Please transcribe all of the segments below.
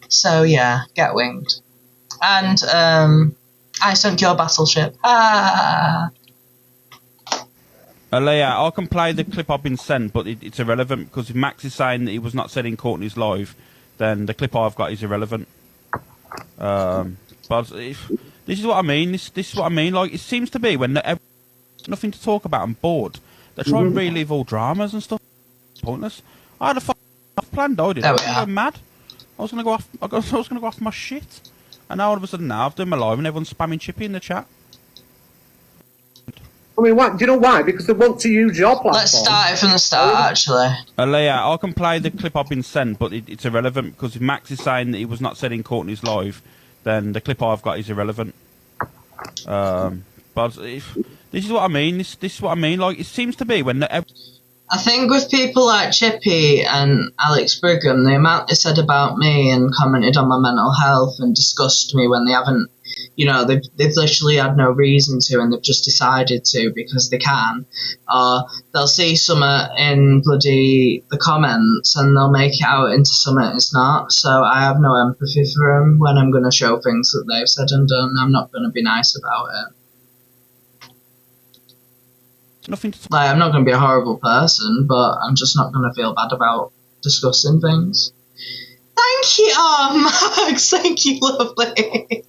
So yeah, get winged. And I sunk your battleship. Ah. Leia, I can play the clip I've been sent, but it's irrelevant because if Max is saying that he was not said in Courtney's live, then the clip I've got is irrelevant. But this is what I mean. This is what I mean. Like, it seems to be when there's nothing to talk about and bored, they try and relive all dramas and stuff. It's pointless. I had a planned idea. I was going to go mad. I was going to go off. I was going to go off my shit. And now all of a sudden, now I've done my live and everyone's spamming Chippy in the chat. I mean, why? Do you know why? Because they want to use your platform. Let's start it from the start, actually. Leia, I can play the clip I've been sent, but it's irrelevant because if Max is saying that he was not said in Courtney's live, then the clip I've got is irrelevant. But this is what I mean. This is what I mean. Like, it seems to be when I think with people like Chippy and Alex Brigham, the amount they said about me and commented on my mental health and discussed me when they haven't, you know, they've literally had no reason to, and they've just decided to because they can. Or they'll see something in bloody the comments and they'll make it out into something it's not. So I have no empathy for them when I'm going to show things that they've said and done. I'm not going to be nice about it. nothing to Like, I'm not going to be a horrible person, but I'm just not going to feel bad about discussing things. Thank you, Max. Thank you, lovely.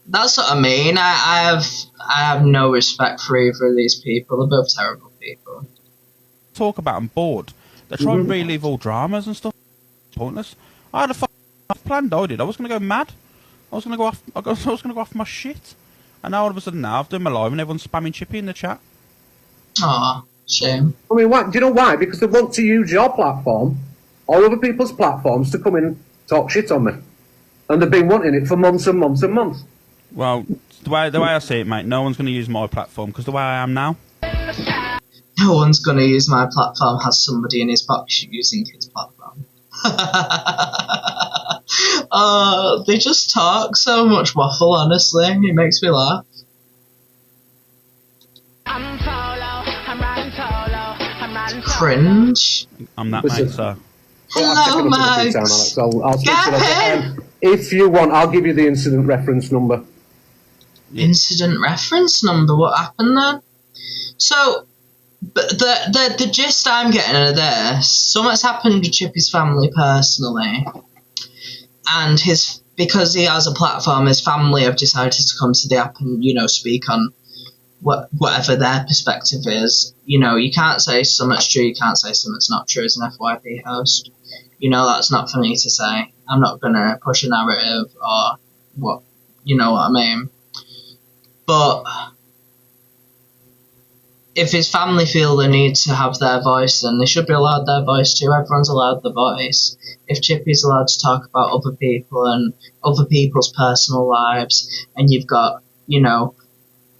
That's what I mean. I have no respect for either of these people. They're both terrible people. Talk about I'm bored. They try and relive all dramas and stuff. It's pointless. I had a planned idea. I was going to go mad. I was going to go off. I was going to go off my shit. And now all of a sudden, now I've done my live and everyone's spamming Chippy in the chat. Aw, shame. I mean, why? Do you know why? Because they want to use your platform, or other people's platforms, to come in and talk shit on me. And they've been wanting it for months and months and months. Well, the way I see it, mate, no one's going to use my platform because the way I am now. No one's going to use my platform has somebody in his box using his platform. They just talk so much waffle, honestly. It makes me laugh. Cringe. I'm that, mate, so. Hello, Max. I'll speak to them. If you want, I'll give you the incident reference number. Incident reference number? What happened then? So, but the gist I'm getting out of this, something's happened with Chippy's family personally, and because he has a platform, his family have decided to come to the app and, you know, speak on whatever their perspective is. You know, you can't say something's true, you can't say something's not true as an FYP host. You know, that's not for me to say. I'm not going to push a narrative or what, you know what I mean. But if his family feel the need to have their voice, then they should be allowed their voice too. Everyone's allowed the voice. If Chippy's allowed to talk about other people and other people's personal lives, and you've got, you know,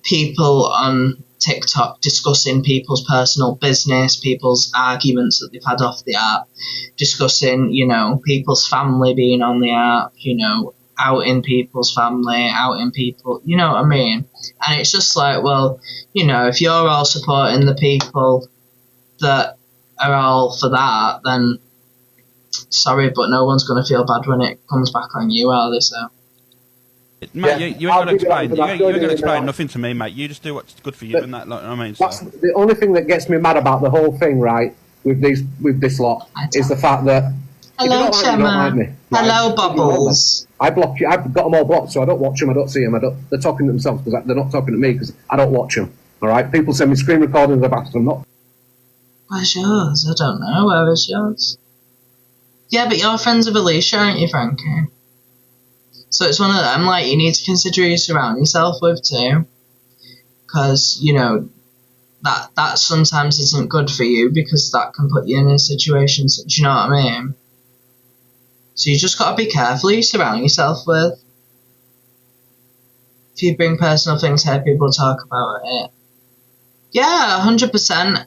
people on TikTok discussing people's personal business, people's arguments that they've had off the app, discussing, you know, people's family being on the app, you know, out in people's family, out in people, you know what I mean? And it's just like, well, you know, if you're all supporting the people that are all for that, then sorry, but no one's going to feel bad when it comes back on you, are they? So. Mate, you ain't going to explain nothing to me, mate. You just do what's good for you, and that, like, I mean. So. That's the only thing that gets me mad about the whole thing, right? With this lot, is the fact that hello, if you don't like me, right? Hello, Bubbles. I block you. I've got them all blocked, so I don't watch them. I don't see them. They're talking to themselves because they're not talking to me because I don't watch them. All right, people send me screen recordings of that. I'm not. Where's yours? I don't know. Where is yours? Yeah, but you're friends with Alicia, aren't you, Frankie? So it's one of them, like, you need to consider who you surround yourself with too. Because, you know, that sometimes isn't good for you because that can put you in a situation, do you know what I mean? So you just got to be careful who you surround yourself with. If you bring personal things here, people talk about it. Yeah, 100%.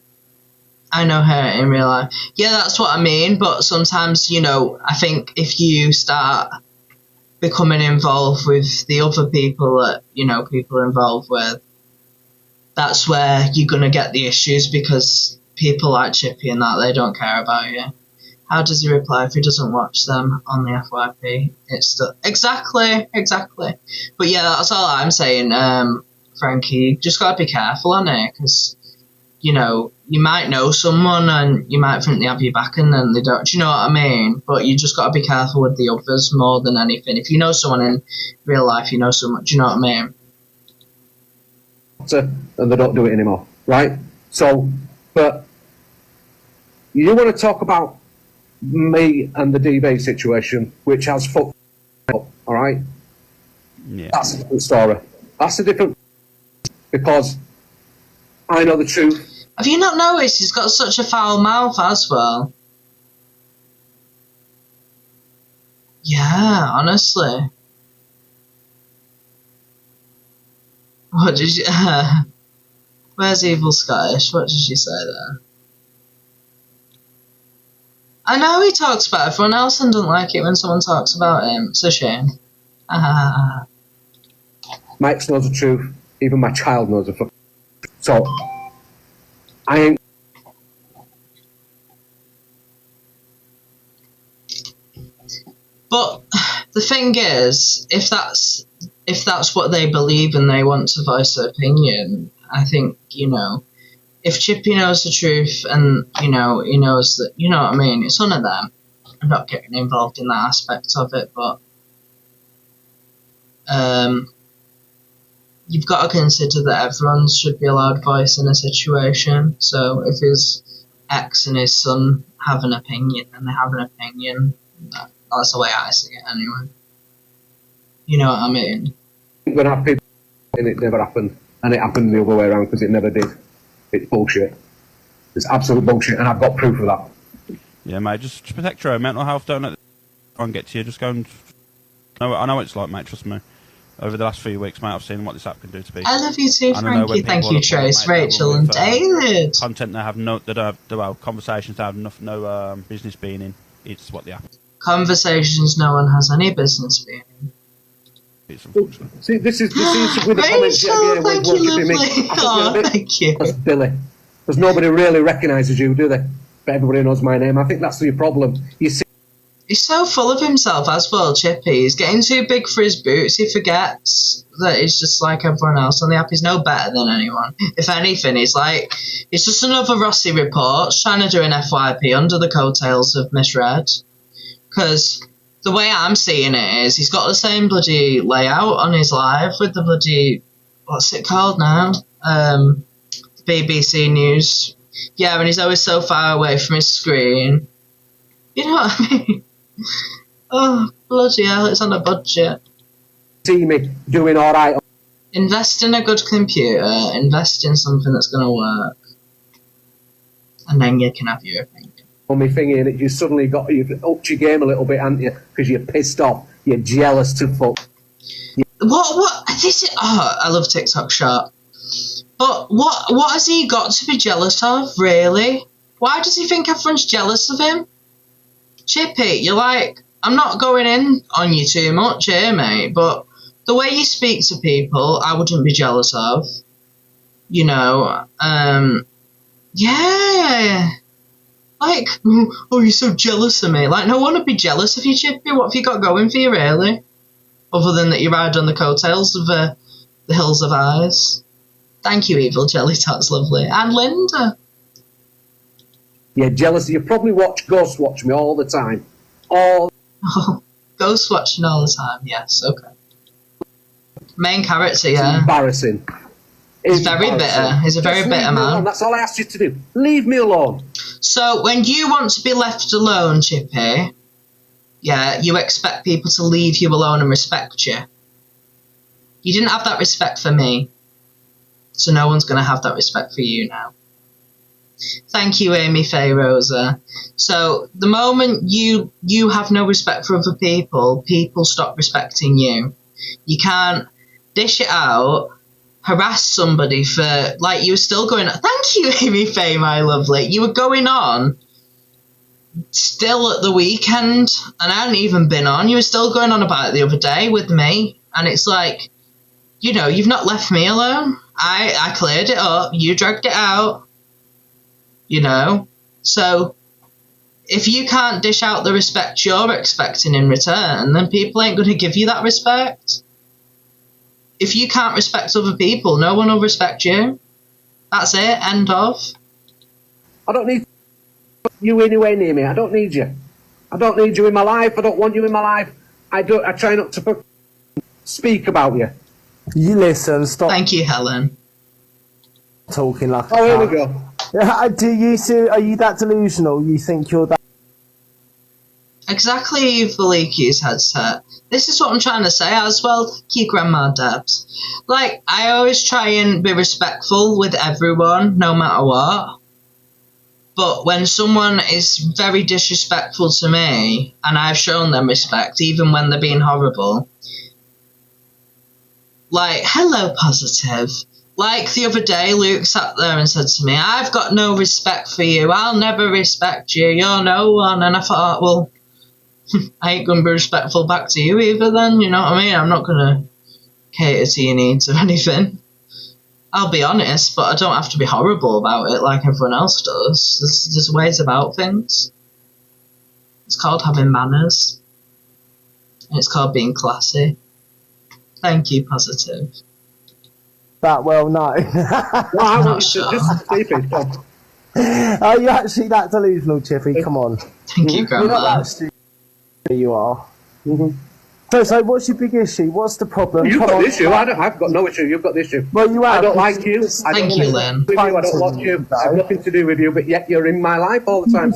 I know her in real life. Yeah, that's what I mean, but sometimes, you know, I think if you start becoming involved with the other people that, you know, people are involved with, that's where you're going to get the issues because people like Chippy and that, they don't care about you. How does he reply if he doesn't watch them on the FYP? It's still exactly. But yeah, that's all I'm saying, Frankie. You just gotta be careful on it, because you might know someone and you might think they have your back and then they don't. Do you know what I mean? But you just gotta be careful with the others more than anything. If you know someone in real life, you know someone. Do you know what I mean? And they don't do it anymore, right? So, but you want to talk about me and the DB situation, which has fucked up, all right? Yeah. That's a different story. That's a different, because I know the truth. Have you not noticed he's got such a foul mouth as well? Yeah, honestly. What did you... where's Evil Scottish? What did she say there? I know he talks about everyone else and doesn't like it when someone talks about him. It's a shame. My ex knows the truth. Even my child knows the fucking truth. So, I ain't... But the thing is, if that's what they believe and they want to voice their opinion, I think, if Chippy knows the truth and, he knows that, you know what I mean, it's none of them. I'm not getting involved in that aspect of it, but you've got to consider that everyone should be allowed voice in a situation. So if his ex and his son have an opinion and they have an opinion, that's the way I see it anyway. You know what I mean? We're going to have people and it never happened. And it happened the other way around because it never did. It's bullshit. It's absolute bullshit, and I've got proof of that. Yeah, mate, just protect your own mental health. Don't let it try and get to you. Just go and... I know what it's like, mate, trust me. Over the last few weeks, mate, I've seen what this app can do to people. I love you too, Frankie. Thank you, Trace, Rachel, and David. Content they have conversations they have no business being in. It's what the app. Conversations no one has any business being in. It's unfortunate. See, this is with the comments Rachel, thank you, lovely. Oh, thank you. That's Billy. Because nobody really recognises you, do they? But everybody knows my name. I think that's your problem. You see. He's so full of himself as well, Chippy. He's getting too big for his boots. He forgets that he's just like everyone else on the app. He's no better than anyone. If anything, he's just another Rossi report trying to do an FYP under the coattails of Misread. Because the way I'm seeing it is he's got the same bloody layout on his live with the bloody, what's it called now? BBC News. Yeah, and he's always so far away from his screen. You know what I mean? Oh, bloody hell, it's on a budget. See me doing alright. Invest in a good computer, invest in something that's going to work, and then you can have your opinion. On my thing in it, you've upped your game a little bit, haven't you? Because you're pissed off, you're jealous to fuck. What? This is... Oh, I love TikTok Shop. But what has he got to be jealous of, really? Why does he think everyone's jealous of him? Chippy, you're like, I'm not going in on you too much here, mate, but the way you speak to people, I wouldn't be jealous of. Yeah. Like, oh, you're so jealous of me. Like, no one would be jealous of you, Chippy. What have you got going for you, really? Other than that you ride on the coattails of the Hills of Eyes. Thank you, Evil Jelly, that's lovely. And Linda. Yeah, jealous. You probably Ghost Watch me all the time. Ghost watching all the time, yes, okay. Main character, yeah. It's embarrassing. He's very bitter. He's a very bitter man. That's all I asked you to do. Leave me alone. So, when you want to be left alone, Chippy, yeah, you expect people to leave you alone and respect you. You didn't have that respect for me, so no one's going to have that respect for you now. Thank you, Amy Faye Rosa. So, the moment you have no respect for other people, people stop respecting you. You can't dish it out, harass somebody for, like, you were still going on. Thank you, Amy Faye, my lovely. You were going on still at the weekend, and I hadn't even been on. You were still going on about it the other day with me, and it's like, you've not left me alone. I cleared it up. You dragged it out. So if you can't dish out the respect you're expecting in return, then people ain't going to give you that respect. If you can't respect other people, no one will respect you. That's it. End of. I don't need you anywhere near me. I don't need you. I don't need you in my life. I don't want you in my life. I try not to speak about you. You listen, stop Thank you, Helen. talking like a Oh, here we cunt. go. Are you that delusional? You think you're that? Exactly, Valiki's headset. This is what I'm trying to say as well. Keep grandma Debs. Like, I always try and be respectful with everyone, no matter what. But when someone is very disrespectful to me, and I've shown them respect, even when they're being horrible, like, hello, positive. Like the other day, Luke sat there and said to me, I've got no respect for you. I'll never respect you. You're no one. And I thought, well, I ain't going to be respectful back to you either then. You know what I mean? I'm not going to cater to your needs or anything. I'll be honest, but I don't have to be horrible about it like everyone else does. There's ways about things. It's called having manners. And it's called being classy. Thank you, positive. That well, no. No, I want you to just sleep it. Stop. Are you actually that delusional, Chippy? Come on. Thank you, You're Grandma. not that stupid. You are. Mhm. So what's your big issue? What's the problem? You've Come got on. the issue. I've got no issue. You've got the issue. Well, you have. I don't like you. I don't Thank you, Lynn. with you. I don't watch you. I have nothing to do with you, but yet you're in my life all the time.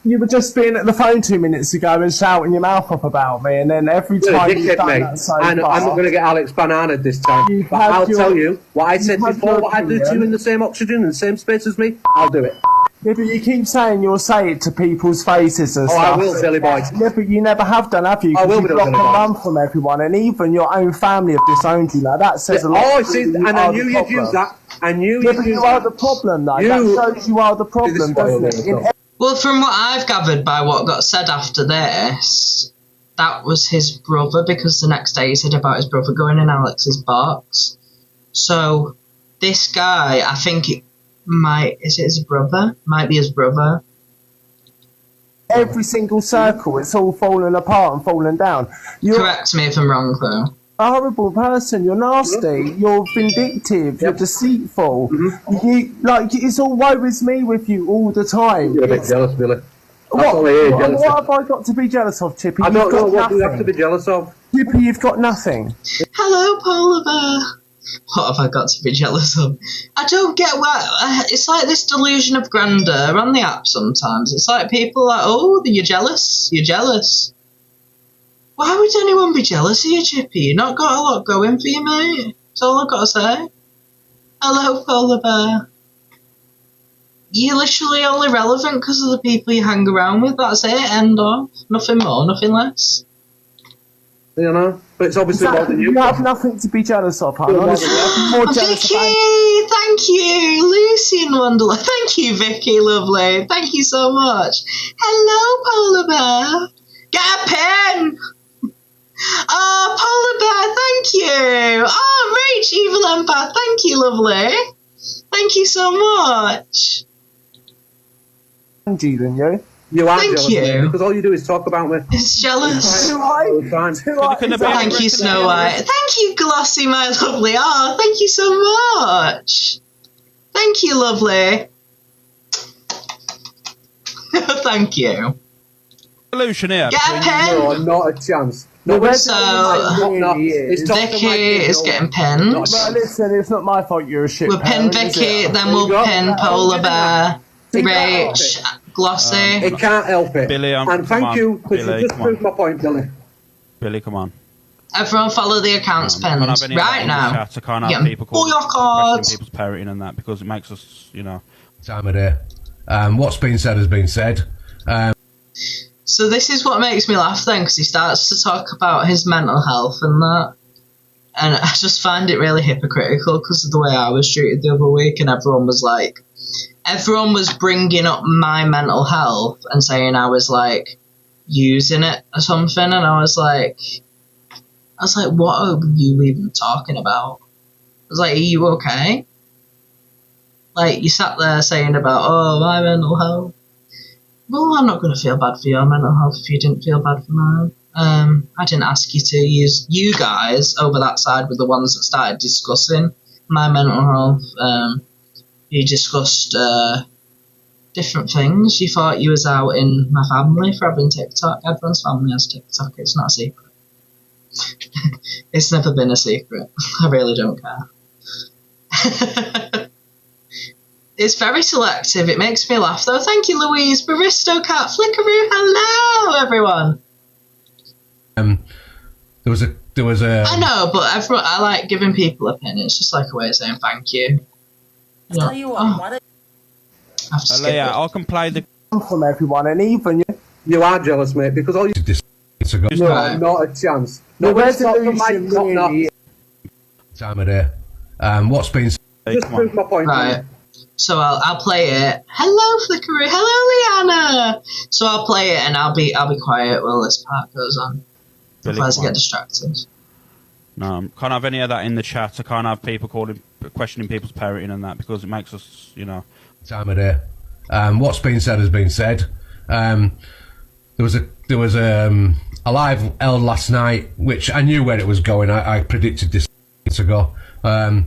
You were just being at the phone 2 minutes ago and shouting your mouth off about me, and then every You're a time you've dickhead, done mate. that so I'm far, not going to get Alex bananaed this time. You've But had I'll your- tell you what I said you've had before, your what I do to you opinion. in the same oxygen, in the same space as me, I'll do it. Yeah, but you keep saying you'll say it to people's faces and Oh, stuff. I will, silly boy. Yeah, but you never have done, have you? I 'Cause will you be block done, and silly boy. run from everyone, and even your own family have disowned you. Now that says a lot. Oh, to see, you and I are knew the you'd problem. use that. I knew Yeah, you'd but use you are the that. problem, though. You- That shows you are the problem, doesn't it? In Well, from what I've gathered by what got said after this, that was his brother, because the next day he said about his brother going in Alex's box. So, this guy, I think is it his brother? Might be his brother. every single circle, it's all falling apart and falling down. You're Correct me if I'm wrong, though. a horrible person. You're nasty. You're vindictive. You're deceitful. You it's all woe is me with you all the time. You're a bit It's- jealous, Billy. What, That's all I hear, jealous. what have I got to be jealous of, Chippy? I don't You've know got what you have to nothing. be jealous of. Chippy, you've got nothing. Hello, Polar Bear. What have I got to be jealous of? I don't get why. It's like this delusion of grandeur on the app sometimes. It's like people are like, oh, you're jealous. You're jealous. Why would anyone be jealous of you, Chippy? You've not got a lot going for you, mate. That's all I've got to say. Hello, Polar Bear. You're literally only relevant because of the people you hang around with. That's it. End of. Nothing more, nothing less. You know? But it's obviously more than You you. have nothing to be jealous of, hon. You're more Honestly, than I'm more jealous of Vicky, thank you. Lucy in Wonderland. Thank you, Vicky, lovely. Thank you so much. Hello, Polar Bear. Get a pen. Oh, Polar Bear, thank you. Oh, Rach, Evil Empath, thank you, lovely. Thank you so much. Angie than you. You are Thank jealous of me you. because all you do is talk about me It's jealous. Too high. all the time. Too high. Can I be a Thank you, Snow White. Thank you, Glossy, my lovely. Oh, thank you so much. Thank you, lovely. Thank you. Solution here. Get a between you- pen. No, not a chance. The Not red with So- one no, really it's is. top of my Vicky game, is no. getting pinned. Not- Well, listen, it's not my fault you're a shit We'll pin parent, is Vicky, it? then There we'll you go. pin Polar Bear, See that? Rach, Glossy. It can't help it. Billy, and come thank on. you, because Billy, you just come on. proved my point, Billy. Billy, come on. Everyone follow the accounts I can't have pins any of that right in the now. chat. I can't have Yeah. people Pull your questioning cards. people's parenting and that because it makes us, you know. Time of day. What's been said has been said. So this is what makes me laugh then, because he starts to talk about his mental health and that. And I just find it really hypocritical because of the way I was treated the other week, and everyone was bringing up my mental health and saying I was like using it or something, and I was like, what are you even talking about? I was like, are you okay? Like, you sat there saying about, oh, my mental health. Well, I'm not going to feel bad for your mental health if you didn't feel bad for mine. I didn't ask you to use you guys over that side with the ones that started discussing my mental health. You discussed different things. You thought you was out in my family for having TikTok. Everyone's family has TikTok. It's not a secret. It's never been a secret. I really don't care. It's very selective. It makes me laugh though. Thank you, Louise, Baristo Cat, Flickaroo. Hello, everyone. There was a. I know, but I like giving people opinions. It's just like a way of saying thank you. I'll tell you what. Why don't Leah, I can play the. From everyone, and even You are jealous, mate, because all you ago. no, Right. not a chance. the No, when it's not from resolution my top really. Time of day. What's been said? Just Come on. prove my point. Right. So I'll play it. Hello, Flickaroo. Hello, Liana. So I'll play it and I'll be quiet while this part goes on. Really, Otherwise, I come on. get distracted. No, can't have any of that in the chat. I can't have people questioning people's parenting and that because it makes us, Time of day. What's been said has been said. There was a live held last night, which I knew where it was going. I predicted this months ago. The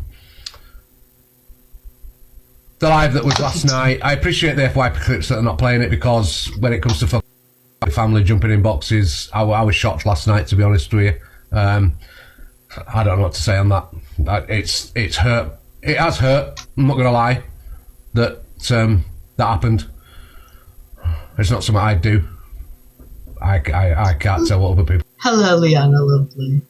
live that was last night, I appreciate the FYP clips that are not playing it because when it comes to family jumping in boxes, I was shocked last night, to be honest with you. I don't know what to say on that. It's hurt. It has hurt. I'm not going to lie. That happened. It's not something I'd do. I can't tell what other people. Hello, Liana, lovely.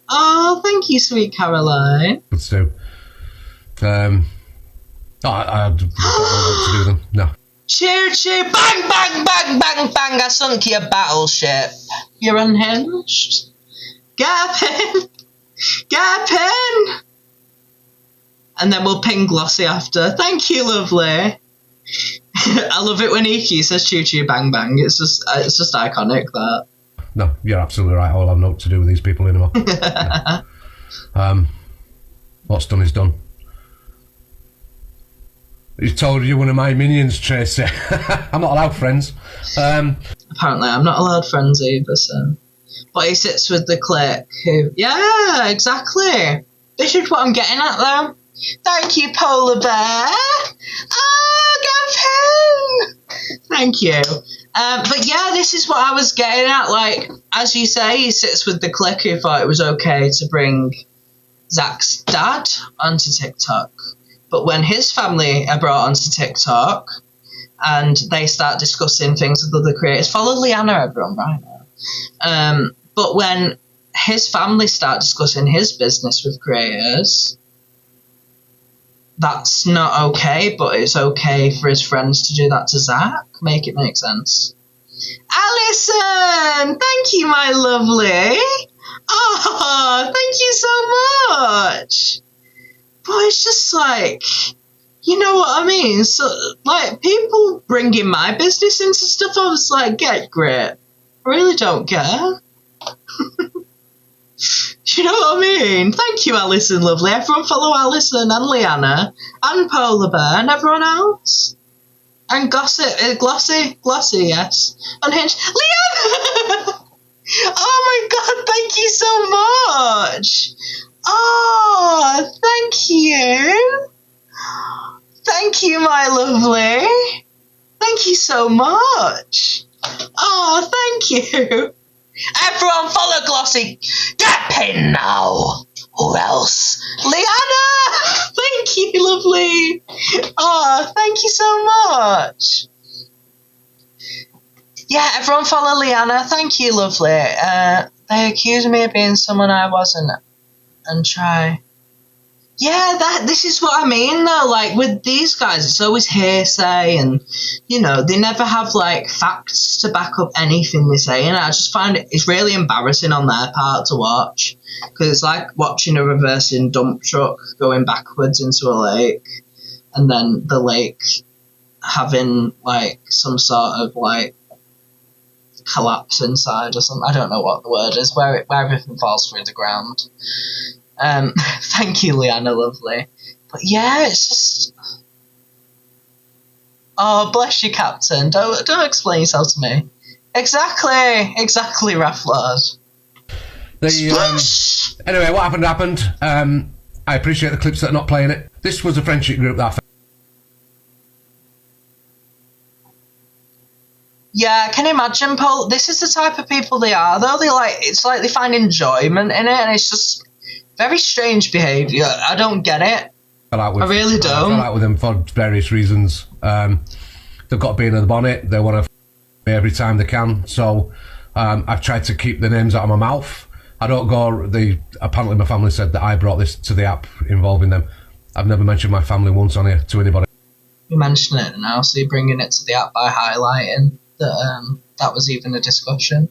Oh, thank you, sweet Caroline. Would do. I don't know what to do with them. No. Cheer, cheer, bang, bang, bang, bang, bang, I sunk your battleship. You're unhinged. Get a pin. Get a pin. And then we'll ping Glossy after. Thank you, lovely. I love it when Iki says choo choo bang bang. It's just iconic, that. No, you're absolutely right. I'll have no what to do with these people anymore. What's done is done. He told you one of my minions, Tracy. I'm not allowed friends. Apparently, I'm not allowed friends either, so. But he sits with the clique who. Yeah, exactly. This is what I'm getting at, though. Thank you, Polar Bear. Oh, Gavin! Thank you. But yeah, this is what I was getting at. Like, as you say, he sits with the clique who thought it was okay to bring Zach's dad onto TikTok. But when his family are brought onto TikTok and they start discussing things with other creators, follow Liana, everyone, right now. But when his family start discussing his business with creators, that's not okay, but it's okay for his friends to do that to Zach. Make it make sense. Alison! Thank you, my lovely. Oh, thank you so much. But it's just like, you know what I mean? So, like, people bringing my business into stuff, I was like, get grip. I really don't care. Do you know what I mean? Thank you, Alison, lovely. Everyone follow Alison and Liana and Polar Bear and everyone else. And Gossip, Glossy, yes. Unhinged. Liana! Oh my god, thank you so much. Oh, thank you. Thank you, my lovely. Thank you so much. Oh, thank you. Everyone follow Glossy. Get pinned now. Or else. Liana! Thank you, lovely. Oh, thank you so much. Yeah, everyone follow Liana. Thank you, lovely. They accused me of being someone I wasn't. And try. Yeah, this is what I mean, though. Like, with these guys, it's always hearsay and, you know, they never have, like, facts to back up anything they say. And I just find it's really embarrassing on their part to watch. Because it's like watching a reversing dump truck going backwards into a lake. And then the lake having, like, some sort of, like, collapse inside or something. I don't know what the word is, where everything falls through the ground. Thank you, Liana, lovely. But yeah, it's just... Oh, bless you, Captain. Don't explain yourself to me. Exactly, Rafflord. Anyway, what happened. I appreciate the clips that are not playing it. This was a friendship group that I found. Yeah, can you imagine, Paul? This is the type of people they are, though. It's like they find enjoyment in it, and it's just very strange behaviour. I don't get it. I really don't. I fell out with them for various reasons. They've got a bee in the bonnet. They want to me every time they can. So I've tried to keep the names out of my mouth. I don't go. Apparently, my family said that I brought this to the app involving them. I've never mentioned my family once on here to anybody. You mention it now, so you're bringing it to the app by highlighting that was even a discussion.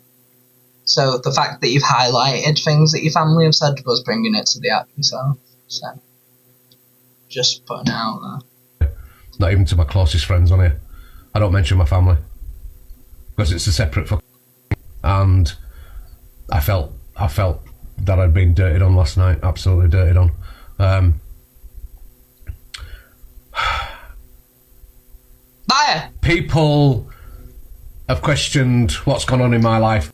So the fact that you've highlighted things that your family have said was bringing it to the app yourself. So just putting it out there. Not even to my closest friends on here. I don't mention my family because it's a separate and I felt that I'd been dirtied on last night. Absolutely dirtied on. People have questioned what's gone on in my life.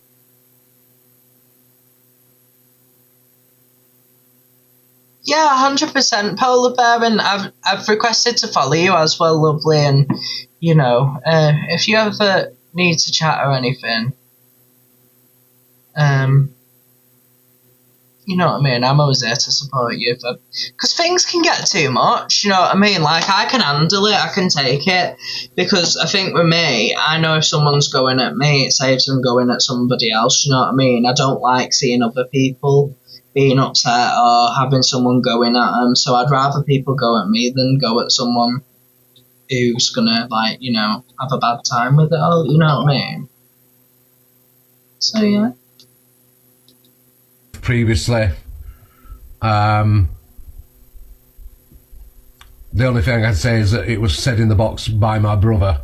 Yeah, 100%, Polar Bear, and I've requested to follow you as well, lovely, and if you ever need to chat or anything, you know what I mean, I'm always there to support you, because things can get too much, you know what I mean, like, I can handle it, I can take it, because I think with me, I know if someone's going at me, it saves them going at somebody else, you know what I mean, I don't like seeing other people being upset or having someone going at them, so I'd rather people go at me than go at someone who's gonna, have a bad time with it all, you know what I mean? So, yeah. Previously, the only thing I can say is that it was said in the box by my brother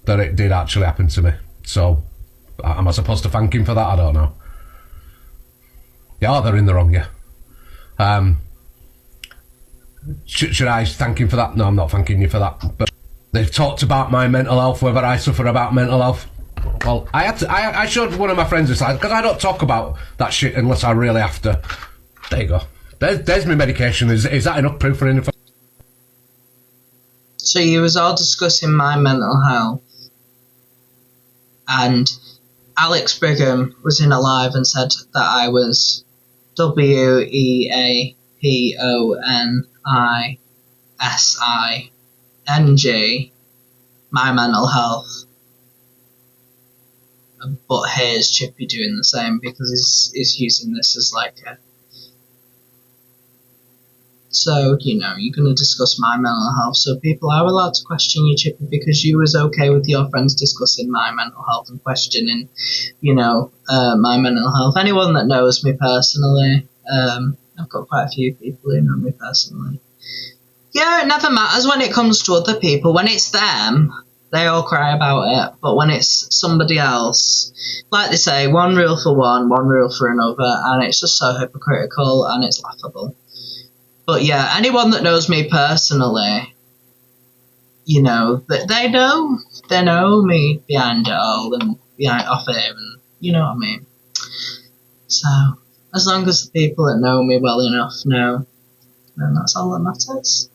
that it did actually happen to me. So, am I supposed to thank him for that? I don't know. Yeah, they're in the wrong, yeah. Should I thank him for that? No, I'm not thanking you for that. But they've talked about my mental health, whether I suffer about mental health. Well, I showed one of my friends this slide because I don't talk about that shit unless I really have to. There you go. There's my medication. Is that enough proof for anything? So you was all discussing my mental health, and Alex Brigham was in a live and said that I was WEAPONISING, my mental health. But here's Chippy doing the same because he's using this as like a... So, you're going to discuss my mental health. So people are allowed to question you, Chippy, because you was okay with your friends discussing my mental health and questioning, my mental health. Anyone that knows me personally, I've got quite a few people who know me personally. Yeah, it never matters when it comes to other people. When it's them, they all cry about it, but when it's somebody else, like they say, one rule for one rule for another, and it's just so hypocritical and it's laughable. But yeah, anyone that knows me personally, they know me behind it all and behind off it, and you know what I mean. So as long as the people that know me well enough know, then that's all that matters.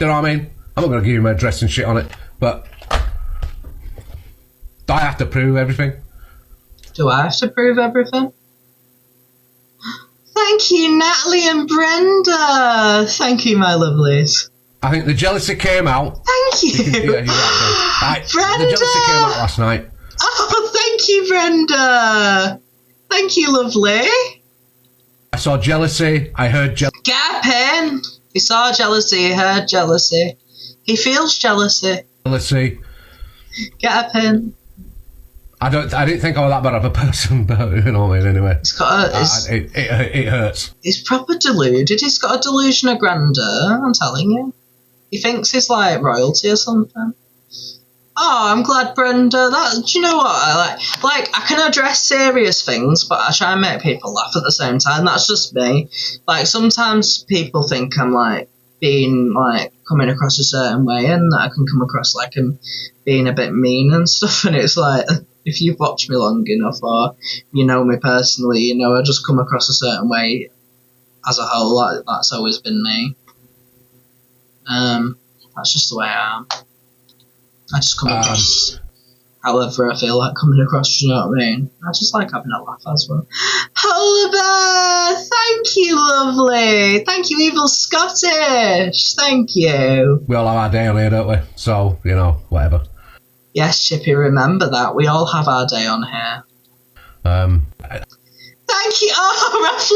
You know what I mean? I'm not going to give you my address and shit on it, but do I have to prove everything? Do I have to prove everything? Thank you, Natalie and Brenda. Thank you, my lovelies. I think the jealousy came out. Thank you. Brenda! The jealousy came out last night. Oh, thank you, Brenda. Thank you, lovely. I saw jealousy. I heard jealousy. Get a pen. He saw jealousy. He heard jealousy. He feels jealousy. Jealousy. Get a pen. I didn't think I was that bad of a person, but you know what I mean. Anyway, it hurts. He's proper deluded. He's got a delusion of grandeur. I'm telling you. He thinks he's like royalty or something. Oh, I'm glad, Brenda. Do you know what? I like I can address serious things, but I try and make people laugh at the same time. That's just me. Like sometimes people think I'm like being like coming across a certain way, and that I can come across like I'm being a bit mean and stuff. And it's like, if you've watched me long enough or you know me personally, you know I just come across a certain way as a whole. That's always been me. That's just the way I am. I just come across however I feel like coming across, you know what I mean? I just like having a laugh as well. Oliver! Thank you, lovely! Thank you, Evil Scottish! Thank you! We all have our day on here, don't we? So, you know, whatever. Yes, Chippy, remember that. We all have our day on here. Thank you! Oh, Ref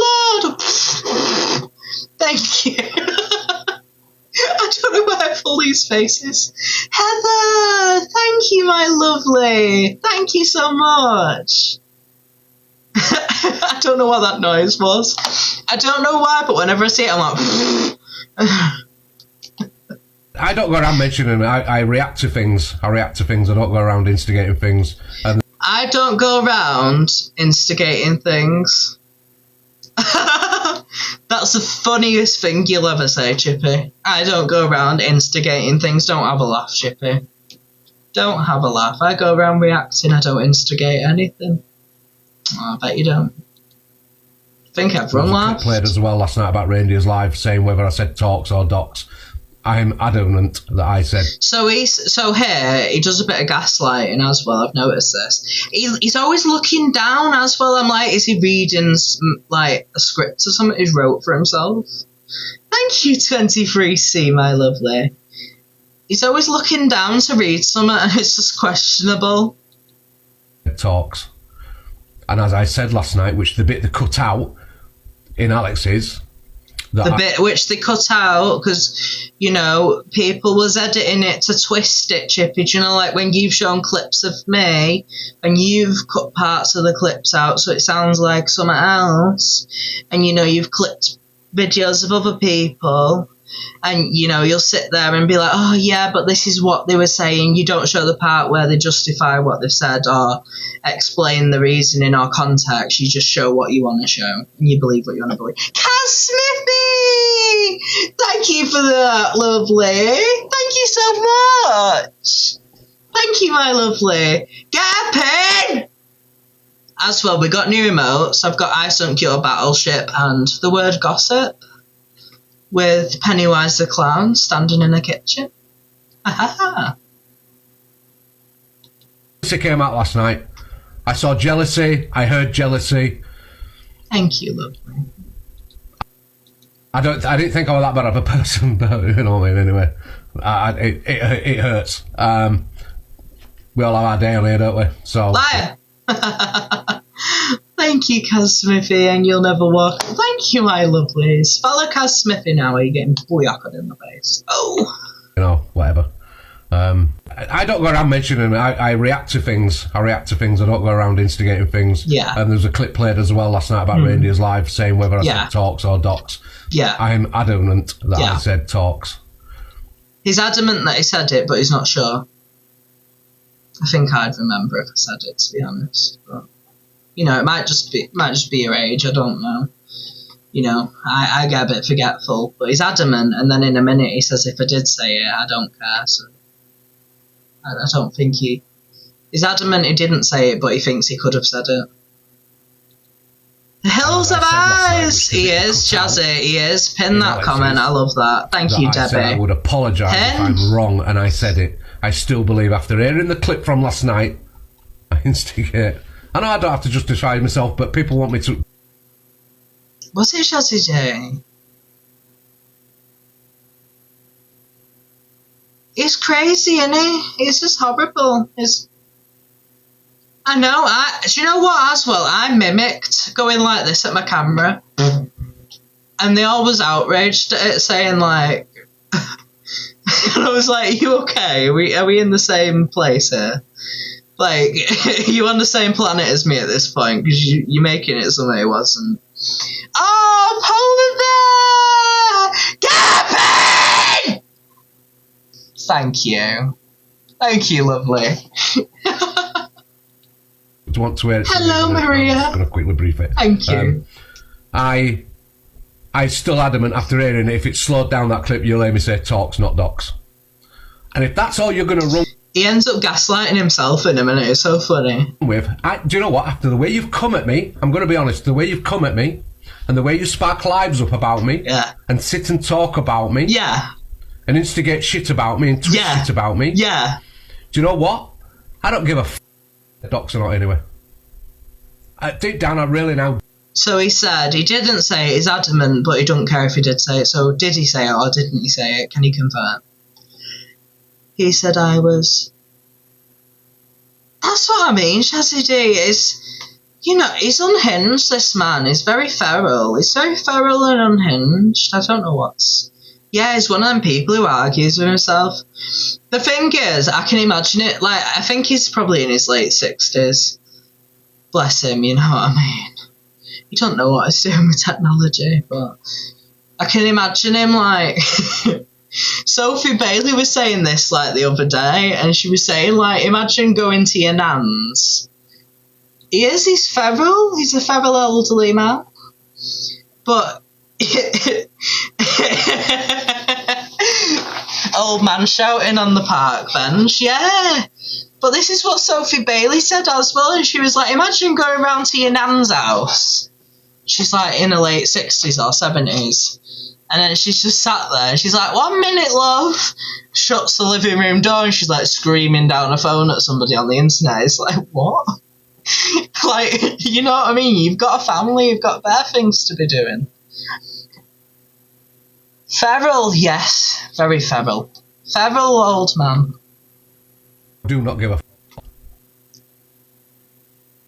Lord! Thank you! I don't know why I pull these faces. Heather! Thank you, my lovely! Thank you so much! I don't know what that noise was. I don't know why, but whenever I see it, I'm like... I don't go around mentioning them. I react to things. I don't go around instigating things. And I don't go around instigating things. That's the funniest thing you'll ever say, Chippy. I don't go around instigating things. Don't have a laugh, Chippy. Don't have a laugh. I go around reacting. I don't instigate anything. Oh, I bet you don't. I think everyone laughed. Played as well last night about Reindeers Live, saying whether I said talks or docs. I'm adamant that I said. So here he does a bit of gaslighting as well. I've noticed this. He's always looking down as well. I'm like, is he reading like a script or something he's wrote for himself? Thank you, 23C, my lovely. He's always looking down to read something, and it's just questionable. Talks, and as I said last night, which the bit they cut out in Alex's. The bit which they cut out because, you know, people was editing it to twist it, Chippy. Do you know, like when you've shown clips of me and you've cut parts of the clips out so it sounds like something else, and, you know, you've clipped videos of other people and, you know, you'll sit there and be like, oh, yeah, but this is what they were saying. You don't show the part where they justify what they've said or explain the reasoning or context. You just show what you want to show and you believe what you want to believe. Cass Smithy! Thank you for that, lovely. Thank you so much. Thank you, my lovely. Get a pen! As well, we got new emotes. I've got I Sunk Your Battleship and the word gossip, with Pennywise the Clown standing in a kitchen. Aha! Jealousy came out last night. I saw jealousy. I heard jealousy. Thank you, lovely. I didn't think I was that bad of a person, but you know what I mean. Anyway, it hurts. We all have our day on here, don't we? So. Liar! Thank you, Kaz Smithy, and you'll never walk. Thank you, my lovelies. Follow Kaz Smithy now, or you're getting booyaked in the face. Oh. You know, whatever. I don't go around mentioning them. I react to things. I don't go around instigating things. Yeah. And there's a clip played as well last night about Reindeers Live saying whether I said talks or docs. Yeah. I'm adamant that I said talks. He's adamant that he said it, but he's not sure. I think I'd remember if I said it, to be honest. But, you know, it might just be your age. I don't know. You know, I get a bit forgetful, but he's adamant, and then in a minute he says, if I did say it, I don't care. So I don't think he's adamant he didn't say it, but he thinks he could have said it. The Hills of Eyes! He is, Jazzy, he is. Pin that comment, I love that. Thank you, Debbie. I would apologise if I'm wrong and I said it. I still believe after hearing the clip from last night, I instigate. I know I don't have to justify myself, but people want me to... Was it Jazzy J? He's crazy, isn't he? He's just horrible. I know. Do you know what, as well? I mimicked going like this at my camera. And they all was outraged at it, saying like... and I was like, are you okay? Are we in the same place here? Like, are you on the same planet as me at this point? Because you're making it something it wasn't. Oh, Polar Bear! Gavin! Thank you. Thank you, lovely. Want to hear it. Hello, Maria. I'm going to quickly brief it. Thank you. I I still adamant after hearing it, if it's slowed down that clip, you'll hear me say talks, not docs. And if that's all you're going to run He ends up gaslighting himself in a minute. It's so funny. with, do you know what? After the way you've come at me, I'm going to be honest, the way you've come at me, and the way you spark lives up about me, Yeah. and sit and talk about me, Yeah. and instigate shit about me, and twist Yeah. shit about me, Yeah. do you know what? I don't give a docs or not anyway. Deep down, I really now. So he said he didn't say it. He's adamant, but he don't care if he did say it. So did he say it or didn't he say it? Can you confirm? He said I was. That's what I mean, Shazzy D. Is, you know, he's unhinged, this man. He's very feral. He's very feral and unhinged. I don't know what's... Yeah, he's one of them people who argues with himself. The thing is, I can imagine it, like, I think he's probably in his late 60s. Bless him, you know what I mean? He don't know what he's doing with technology, but I can imagine him, like... Sophie Bailey was saying this, like, the other day, and she was saying, like, imagine going to your nan's. He's feral. He's a feral elderly man. But... Old man shouting on the park bench, yeah. But this is what Sophie Bailey said as well, and she was like, imagine going round to your nan's house. She's like in her late 60s or 70s. And then she's just sat there and she's like, 1 minute, love. Shuts the living room door and she's like screaming down her phone at somebody on the internet. It's like, what? Like, you know what I mean? You've got a family, you've got better things to be doing. Feral, yes. Very feral. Feral old man. Do not give a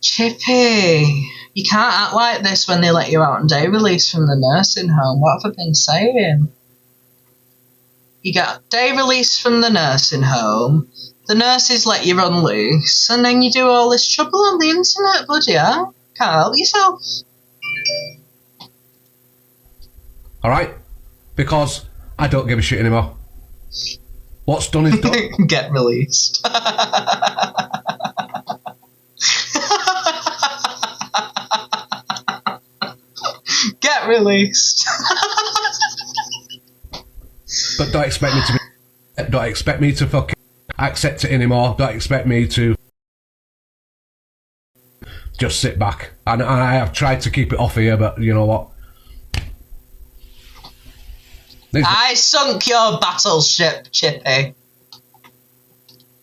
Chippy, you can't act like this when they let you out on day release from the nursing home. What have I been saying? You get day release from the nursing home, the nurses let you run loose, and then you do all this trouble on the internet, bloody hell. Can't help yourself. Alright? Because I don't give a shit anymore. What's done is done. Get released. Get released. But don't expect me to be. Don't expect me to fucking accept it anymore. Don't expect me to just sit back. And I have tried to keep it off here, but you know what? I sunk your battleship, Chippy.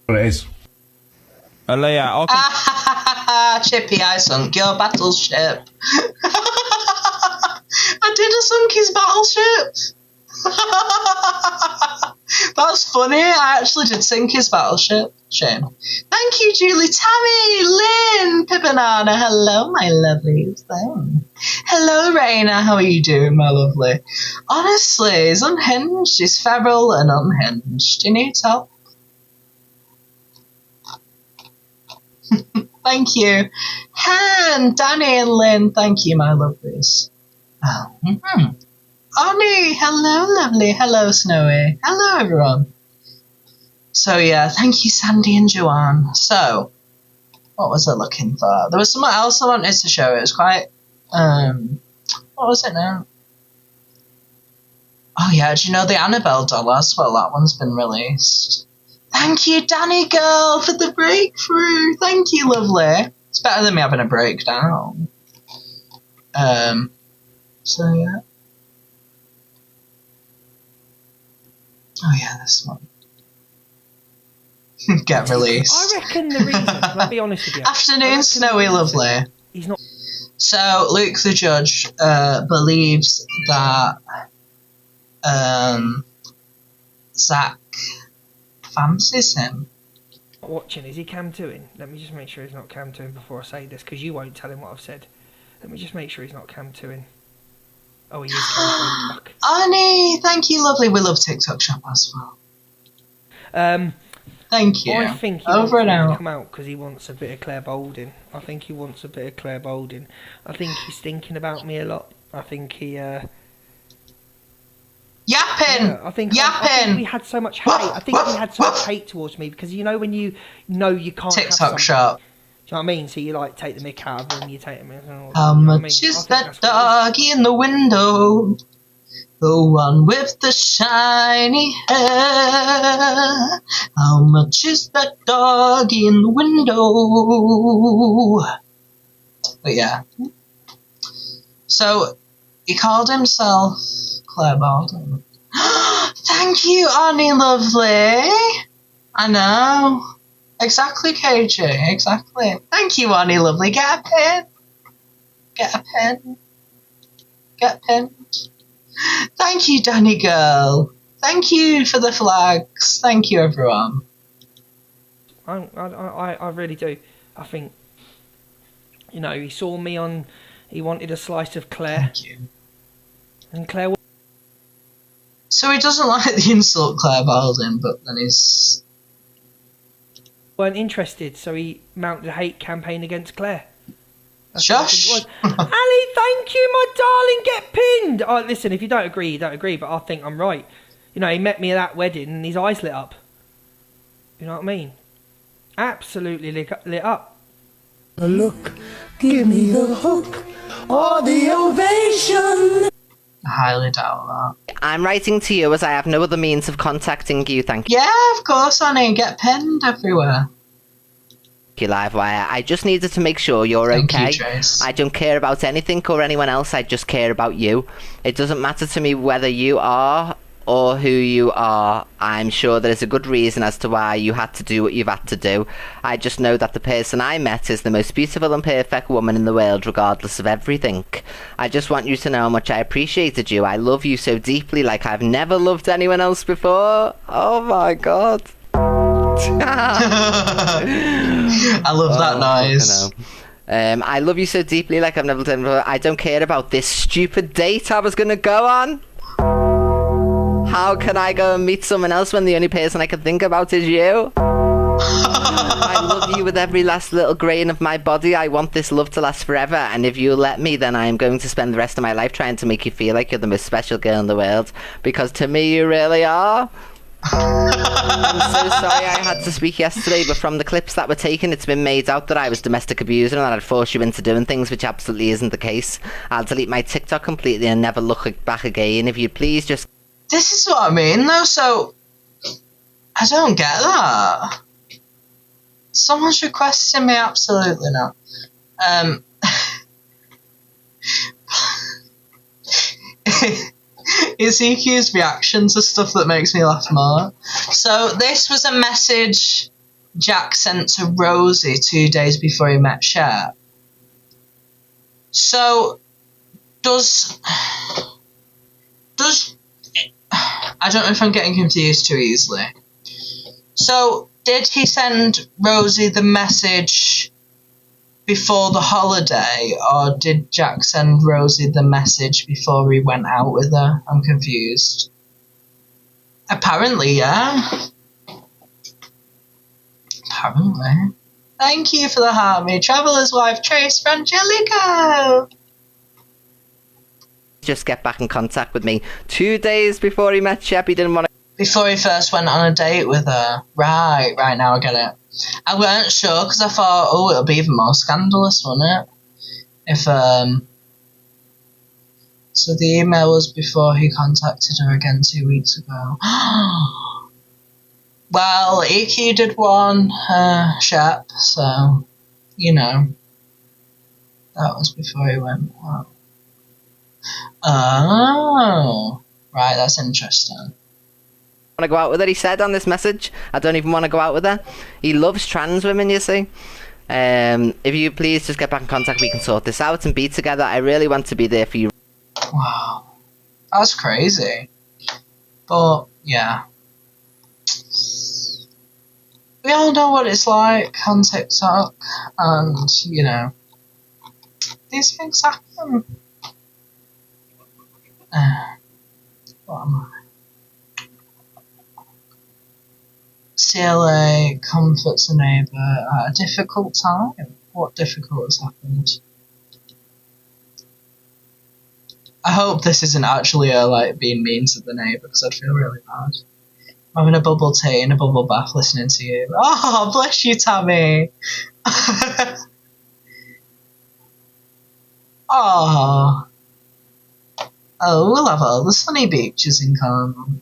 What it is. Leah, Chippy, I sunk your battleship. I did have sunk his battleship. That's funny. I actually did sink his battleship. Shame. Thank you, Julie, Tammy, Lynn, Pippanana. Hello, my lovely thing. Hello, Raina. How are you doing, my lovely? Honestly, he's unhinged. He's feral and unhinged. He needs help. Thank you. Han, Danny and Lynn, thank you, my lovelies. Oh, Oni, hello, lovely. Hello, Snowy. Hello, everyone. So, yeah, thank you, Sandy and Joanne. So, what was I looking for? There was something else I wanted to show. It was quite, what was it now? Oh, yeah, do you know the Annabelle doll as well? That one's been released. Thank you, Danny girl, for the breakthrough. Thank you, lovely. It's better than me having a breakdown. So, yeah. Oh, yeah, this one. Get released. I reckon the reason, I'll be honest with you. Afternoon, Snowy, lovely. He's not. So, Luke the judge believes that Zach fancies him. Watching, is he cam 2ing? Let me just make sure he's not cam 2ing before I say this, because you won't tell him what I've said. Let me just make sure he's not cam 2ing. Oh, he is cam 2ing. Fuck. Annie, thank you, lovely. We love TikTok Shop as well. Thank you. I think he Over and wants him to out. come out because he wants a bit of Claire Boulding. I think he wants a bit of Claire Boulding. I think he's thinking about me a lot. I think he. Yapping. Yeah, I think we had so much hate. I think he had so much hate towards me because you know when you know you can't. TikTok Shop. Do you know what I mean? So you like take the mick out of him, you take him. How much is that doggy in the window? The one with the shiny hair. How much is that doggy in the window? But yeah. So, he called himself Claire Baldwin. Thank you, Annie Lovely. I know. Exactly, KJ. Exactly. Thank you, Annie Lovely. Get a pen. Get a pen. Get pinned. Thank you, Danny Girl. Thank you for the flags. Thank you, everyone. I really do. I think, you know, he saw me on. He wanted a slice of Claire. Thank you. And Claire So he doesn't like the insult Claire Baldwin, but then he's... weren't interested, so he mounted a hate campaign against Claire. Shush! Ali, thank you, my darling, get pinned! Oh, listen, if you don't agree, you don't agree, but I think I'm right. You know, he met me at that wedding and his eyes lit up. You know what I mean? Absolutely lit up. Look, give me the hook or the ovation. I highly doubt that. I'm writing to you as I have no other means of contacting you, thank you. Yeah, of course, Annie. Get pinned everywhere. Livewire. I just needed to make sure you're Thank okay. you, Trace. I don't care about anything or anyone else, I just care about you. It doesn't matter to me whether you are or who you are. I'm sure there is a good reason as to why you had to do what you've had to do. I just know that the person I met is the most beautiful and perfect woman in the world, regardless of everything. I just want you to know how much I appreciated you. I love you so deeply, like I've never loved anyone else before. Oh my god. I love that noise. I love you so deeply, like I've never done before. I don't care about this stupid date I was going to go on. How can I go and meet someone else when the only person I can think about is you? I love you with every last little grain of my body. I want this love to last forever, and if you let me, then I am going to spend the rest of my life trying to make you feel like you're the most special girl in the world, because to me you really are. I'm so sorry I had to speak yesterday, but from the clips that were taken, it's been made out that I was domestic abuser and that I'd force you into doing things, which absolutely isn't the case. I'll delete my TikTok completely and never look back again. If you'd please just... This is what I mean, though, so... I don't get that. Someone's requesting me, absolutely not. It's EQ's reaction to stuff that makes me laugh more. So this was a message Jack sent to Rosie 2 days before he met Cher. So does I don't know if I'm getting confused too easily. So did he send Rosie the message before the holiday, or did Jack send Rosie the message before he went out with her? I'm confused. Apparently, yeah. Apparently. Thank you for the heartbeat. Traveller's wife, Trace Frangelico. Just get back in contact with me. 2 days before he met Shep, he didn't want to... Before he first went on a date with her. Right, now I get it. I weren't sure because I thought, oh, it'll be even more scandalous, wouldn't it? If, So the email was before he contacted her again 2 weeks ago. Well, EQ did one, Shep, so, you know. That was before he went out. Oh, right, that's interesting. Want to go out with her, he said on this message. I don't even want to go out with her. He loves trans women, you see. If you please just get back in contact, we can sort this out and be together. I really want to be there for you. Wow, that's crazy. But yeah, we all know what it's like on TikTok, and you know, these things happen. What am I? CLA comforts a neighbour at a difficult time. What difficult has happened? I hope this isn't actually like being mean to the neighbour, because I'd feel really bad. I'm having a bubble tea in a bubble bath listening to you. Oh, bless you, Tammy. Oh. Oh, we'll have all the sunny beaches in Cornwall.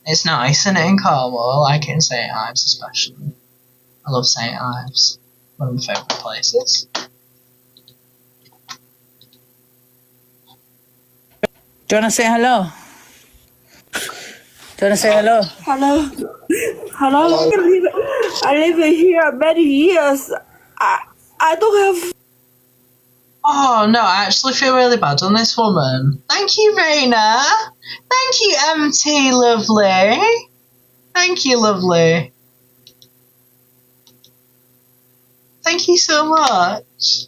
It's nice, isn't it, in Cornwall? I like it in St Ives especially. I love St Ives. One of my favourite places. Do you want to say hello? Do you want to say hello? Hello. Hello. I live here many years. I don't have. Oh no, I actually feel really bad on this woman. Thank you, Raina. Thank you, MT Lovely. Thank you, Lovely. Thank you so much.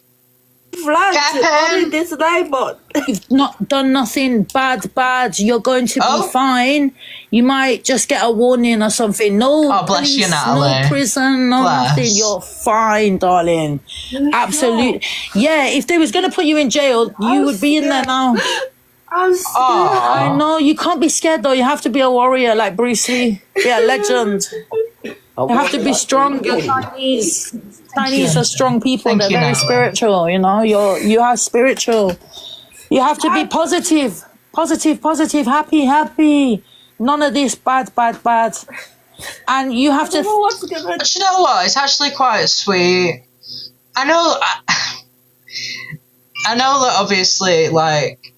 Flat this neighborhood. You've not done nothing bad. You're going to be fine. You might just get a warning or something. No bless police, you, Natalie. no prison, no Bless. nothing. You're fine, darling. Absolutely. Yeah, if they was going to put you in jail, you would be in there now. I'm scared. I know. You can't be scared, though. You have to be a warrior like Bruce Lee. Yeah, legend. You have to be strong. You're Chinese. Chinese are strong people. They're very spiritual, you know. You are spiritual. You have to be positive. Positive, happy. None of this bad. And you have to... But you know what? It's actually quite sweet. I know that obviously, like...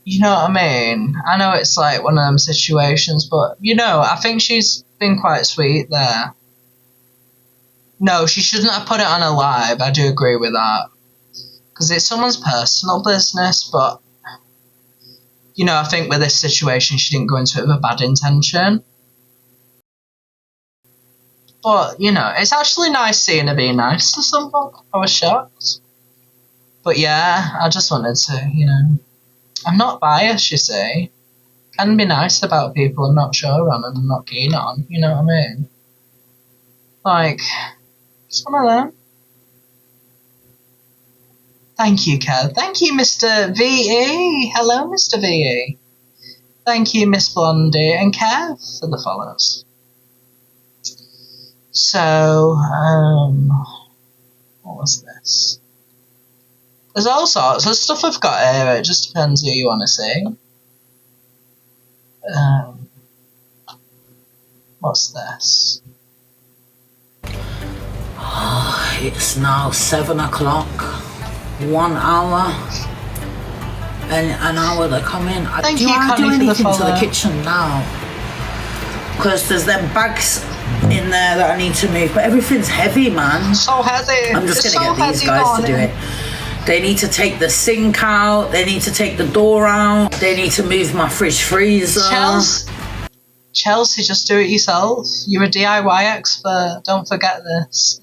You know what I mean? I know it's like one of them situations, but, you know, I think she's been quite sweet there. No, she shouldn't have put it on a live. I do agree with that. Because it's someone's personal business, but, you know, I think with this situation, she didn't go into it with a bad intention. But, you know, it's actually nice seeing her being nice to someone. I was shocked. But yeah, I just wanted to, you know... I'm not biased, you see. Can be nice about people I'm not sure on and I'm not keen on, you know what I mean? Like, it's one of them. Thank you, Kev. Thank you, Mr. VE. Hello, Mr. VE. Thank you, Miss Blondie and Kev for the follows. So, what was this? There's all sorts of stuff I've got here. It just depends who you want to see. What's this? Oh, it's now 7 o'clock. 1 hour. And an hour to come in. Thank do you, I do Connie, for the anything to the follow. kitchen now? Because there's them bags in there that I need to move. But everything's heavy, man. So heavy. I'm just It's going to so get these heavy, guys to do darling. it. They need to take the sink out. They need to take the door out. They need to move my fridge freezer. Chelsea, just do it yourself. You're a DIY expert. Don't forget this.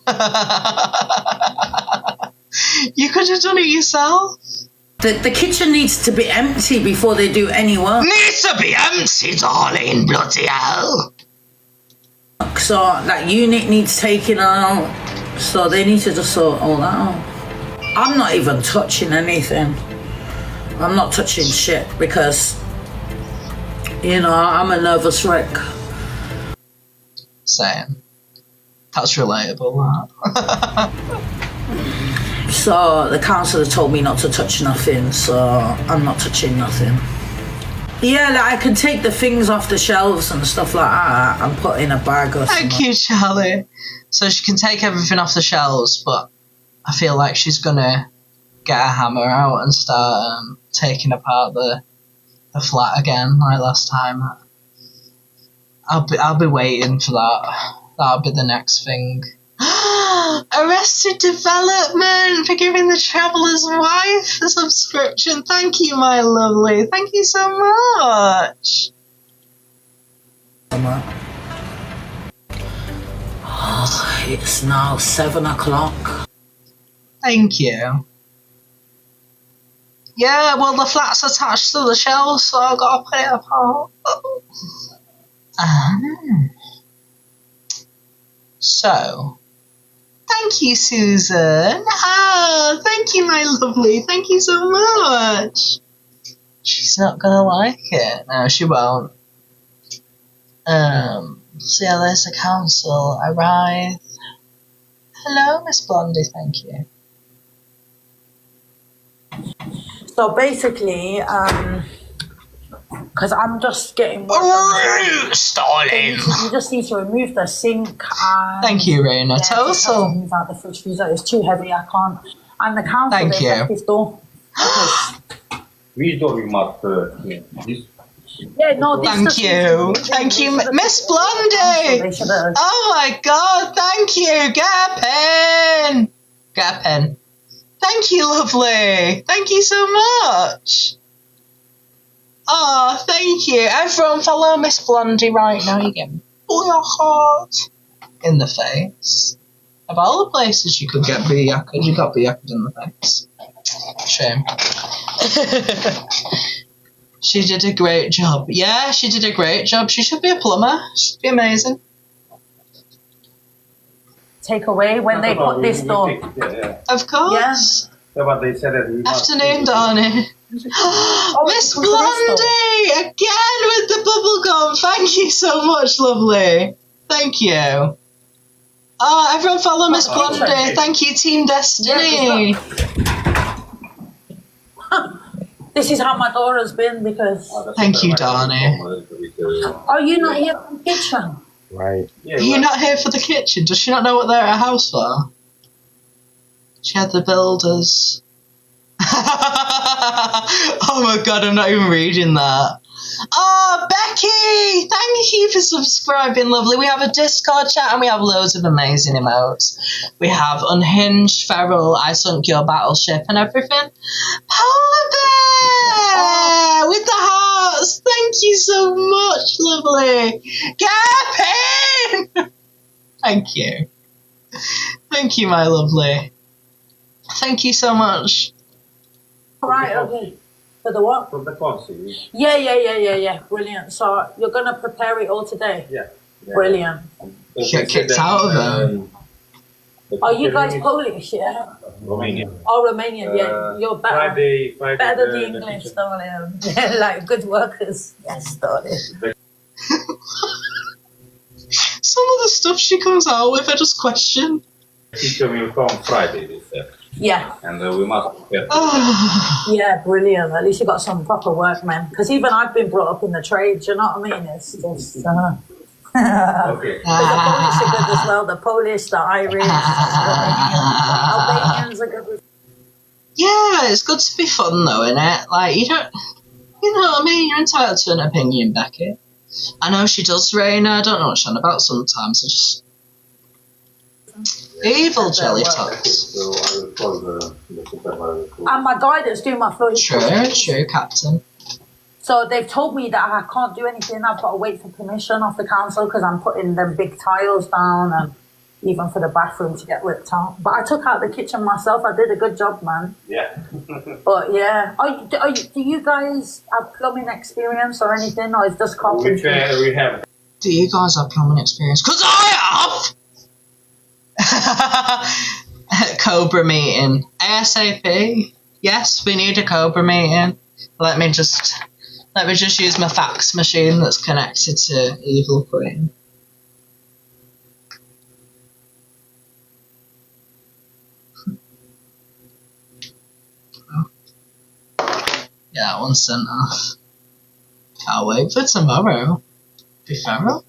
You could have done it yourself. The kitchen needs to be empty before they do any work. Needs to be empty, darling. Bloody hell. So that unit needs taking out. So they need to just sort all that out. I'm not even touching anything. I'm not touching shit because, you know, I'm a nervous wreck. Same. That's relatable, that. So the counsellor told me not to touch nothing, so I'm not touching nothing. Yeah, like I can take the things off the shelves and stuff like that and put in a bag or something. Thank you, Charlie. So she can take everything off the shelves, but I feel like she's gonna get a hammer out and start taking apart the flat again, like last time. I'll be waiting for that. That'll be the next thing. Arrested Development for giving the Traveller's Wife a subscription. Thank you, my lovely. Thank you so much. Oh, it's now 7 o'clock. Thank you. Yeah, well, the flat's attached to the shelves, so I've got to put it apart. So, thank you, Susan. Ah, thank you, my lovely. Thank you so much. She's not gonna like it. No, she won't. So yeah, there's the council. Arrive. Hello, Miss Blondie. Thank you. So basically, because I'm just getting work Stalin. You just need to remove the sink. And, Thank you, Raina. just have to Total. move out the fridge freezer. It's too heavy. I can't. And the council, Thank they you. left this door. Which door we must this? Yeah, no, this Thank you. Thank you, Miss Blondie. Oh my God, thank you. Get a pen. Get a pen. Thank you, lovely. Thank you so much. Oh, thank you. Everyone follow Miss Blondie right now. You get your heart in the face. Of all the places you could get booyakkered, you got booyakkered in the face. Shame. She did a great job. Yeah, she did a great job. She should be a plumber. She'd be amazing. Take away when they put this door. Of course. Yeah, but they said that we Afternoon, Donnie. Miss Blondie! Again with the bubble gum. Thank you so much, lovely. Thank you. Oh, everyone follow Miss Blondie. Thank you, Team Destiny. This is how my door has been because. Thank you, Donnie. Are you not here from the kitchen? Right. Are you not here for the kitchen? Does she not know what they're at her house for? She had the builders. Oh my God, I'm not even reading that. Oh, Becky! Thank you for subscribing, lovely. We have a Discord chat and we have loads of amazing emotes. We have Unhinged, Feral, I Sunk Your Battleship and everything. Polar Bear! With the hearts! Thank you so much, lovely. Gavin! Thank you. Thank you, my lovely. Thank you so much. Right, okay. For the what? From the concert. Yeah. Brilliant. So you're gonna prepare it all today? Yeah. Brilliant. Get kicked out of them. Are you guys Polish? Yeah. Romanian. Oh, Romanian. Yeah. You're better. Friday, Better than the English, darling. Yeah, like good workers. Yes, darling. Some of the stuff she comes out with, I just question. Teacher will come Friday, they said. Yeah. And we must prepare. Yeah, brilliant. At least you got some proper work, man. Because even I've been brought up in the trades, you know what I mean? It's just... Okay. The Polish are good as well. The Polish, the Irish, the Albanians are good. Yeah, it's good to be fun though, innit? Like, you know what I mean? You're entitled to an opinion, Becky. I know she does, Raina. I don't know what she's on about sometimes. I just... Evil jelly tots. So I will call the supervisor. And my guidance doing my floating. True, Captain. So they've told me that I can't do anything. I've got to wait for permission off the council because I'm putting them big tiles down and even for the bathroom to get ripped out. But I took out the kitchen myself. I did a good job, man. Yeah. But yeah, do you guys have plumbing experience or anything, or is just carpentry? We have. Do you guys have plumbing experience? Because I have! Cobra meeting. ASAP. Yes, we need a Cobra meeting. Let me just use my fax machine that's connected to Evil Queen. Yeah, that one's sent off. Can't wait for tomorrow. Be feral.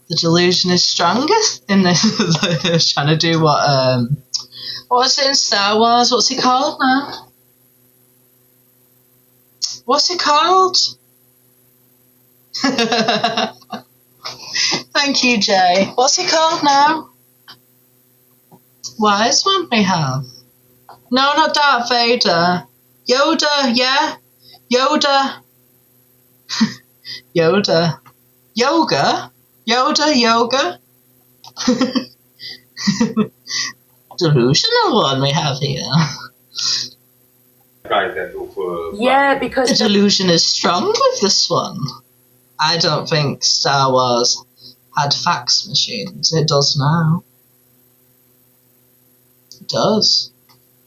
The delusion is strongest in this. Trying to do what's it in Star Wars? What's it called now? What's it called? Thank you, Jay. What's it called now? Wise one we have. No, not Darth Vader. Yoda, yeah? Yoda. Yoda. Yoga? Yoga? Delusional one we have here. Yeah, because the delusion is strong with this one. I don't think Star Wars had fax machines. It does now. It does.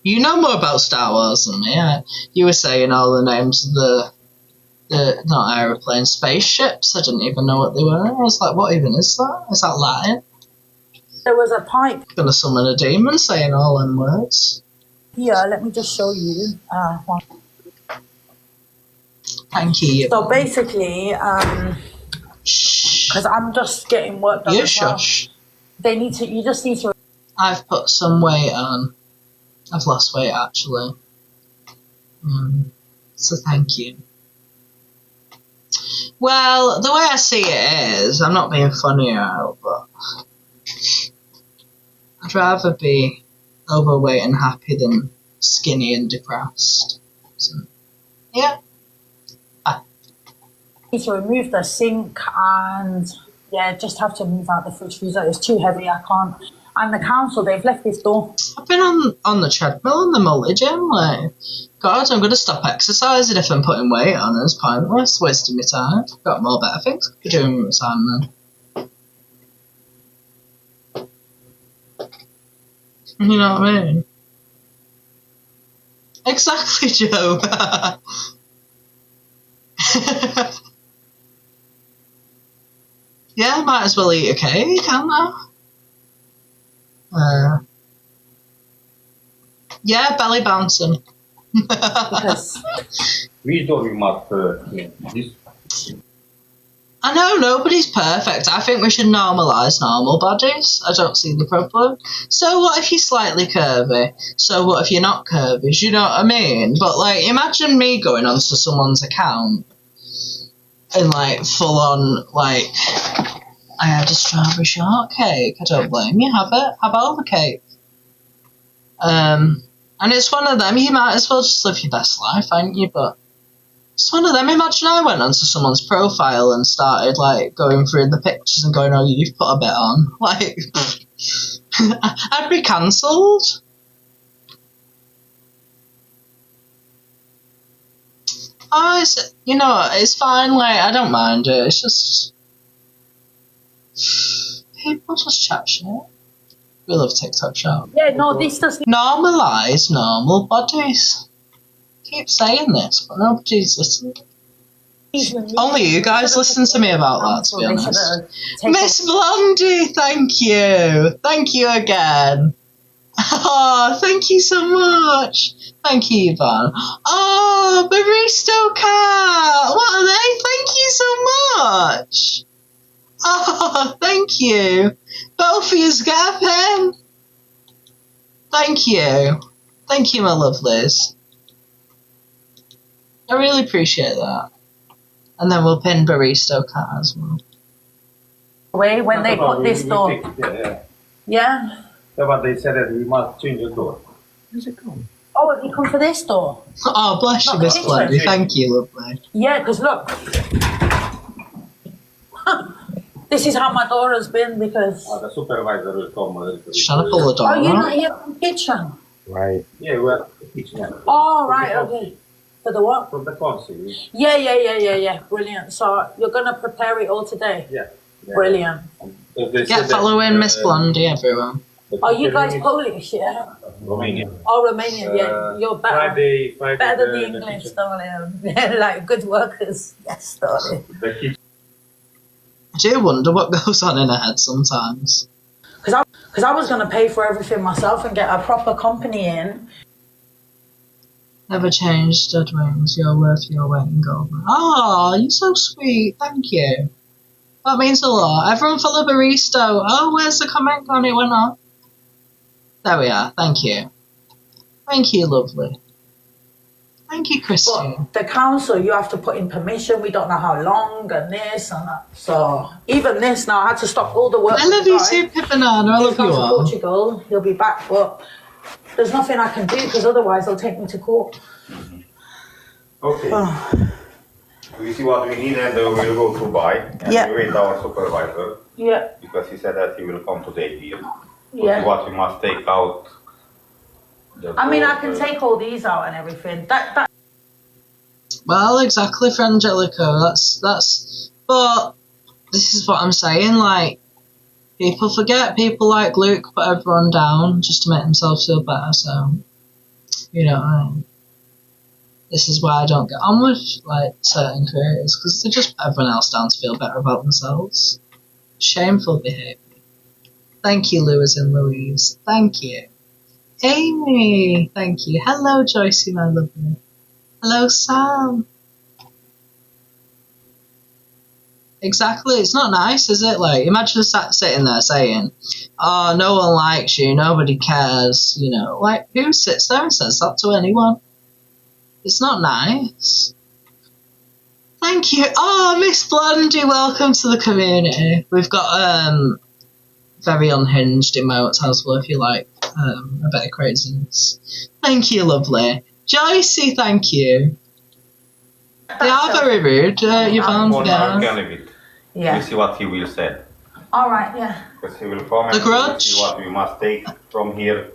You know more about Star Wars than me. You were saying all the names of the not aeroplanes, spaceships. I didn't even know what they were. I was like, what even is that? Is that Latin? There was a pipe. Gonna summon a demon saying all them words. here, let me just show you. Thank you. So basically, because I'm just getting work done. You as well. shush. They need to. You just need to. I've put some weight on. I've lost weight actually. So thank you. Well, the way I see it is, I'm not being funny out, but I'd rather be overweight and happy than skinny and depressed. So, yeah. Need to remove the sink and just have to move out the fridge freezer. It's too heavy. I can't. And the council, they've left this door. I've been on the treadmill in the multi-gym, like, God, I'm going to stop exercising if I'm putting weight on. It's pointless, wasting my time. I've got more better things to be doing with my time then. You know what I mean? Exactly, Joe. Yeah, might as well eat a cake, can't I? Yeah, belly bouncing. We must I know nobody's perfect. I think we should normalise normal bodies. I don't see the problem. So what if you're slightly curvy? So what if you're not curvy? Do you know what I mean? But like, imagine me going onto someone's account and like full on like, I had a strawberry shortcake. I don't blame you. Have it. Have all the cake. And it's one of them. You might as well just live your best life, ain't you? But it's one of them. Imagine I went onto someone's profile and started like going through the pictures and going, "Oh, you've put a bit on." Like, I'd be cancelled. Oh, it's, you know, it's fine. Like, I don't mind it. It's just people just chat shit. We love TikTok shop. Yeah, no, this doesn't normalise normal bodies. Keep saying this, but nobody's listening. Only you guys listen to me about that, to be honest. Miss Blondie, thank you. Thank you again. Oh, thank you so much. Thank you, Yvonne. Oh, Baristo Cat. What are they? Thank you so much. Oh, thank you. Both of yous get a pen. Thank you. Thank you, my lovelies. I really appreciate that. And then we'll pin Baristo Cat as well. Way when they put this door. Yeah. Yeah? Yeah, but they said that we must change the door. Where's it gone? Oh, have you come for this door? Oh, bless you, Miss Blondie. Thank you, lovely. Yeah, because look. This is how my door has been because... the supervisor will come. Shut up, all the door. Oh, you're not here from the kitchen? Right. Yeah, we're at the kitchen. Oh, right, okay. For the what? From the council. Yeah. Brilliant. So you're going to prepare it all today? Yeah. Brilliant. Get following Miss Blondie, everyone. Are you guys Polish, yeah? Romanian. Oh, Romanian, yeah. You're better. Friday Better than the English, darling. Like good workers. Yes, darling. I do wonder what goes on in her head sometimes. Because I was going to pay for everything myself and get a proper company in. Never changed, Deadwings. You're worth your weight in gold. Oh, you're so sweet. Thank you. That means a lot. Everyone follow Baristo. Oh, where's the comment gone? It went off. There we are. Thank you. Thank you, lovely. Thank you, Christine. But the council, you have to put in permission. We don't know how long and this and that. So even this now, I had to stop all the work. I love you too, Pip Banana. I love you all. Portugal, he'll be back, but there's nothing I can do because otherwise they'll take me to court. Okay. We see what we need and we'll go to buy. And we wait our supervisor. Yeah. Because he said that he will come today here. Yeah. What we must take out. I mean, I can take all these out and everything. That. Well, exactly, Frangelico. That's. But this is what I'm saying. Like, people forget. People like Luke put everyone down just to make themselves feel better. So, you know, this is why I don't get on with like certain creators because they just put everyone else down to feel better about themselves. Shameful behaviour. Thank you, Lewis and Louise. Thank you. Amy, thank you. Hello, Joycey, my lovely. Hello, Sam. Exactly, it's not nice, is it? Like, imagine sitting there saying, oh, no one likes you, nobody cares, you know. Like, who sits there and says that to anyone? It's not nice. Thank you. Oh, Miss Blondie, welcome to the community. We've got very unhinged emotes as well, if you like a bit of craziness. Thank you, lovely. Joycey, thank you. They are very rude, Yvonne. Yeah. We'll see what he will say. All right, yeah. Because he will comment. The grudge? See what we must take from here.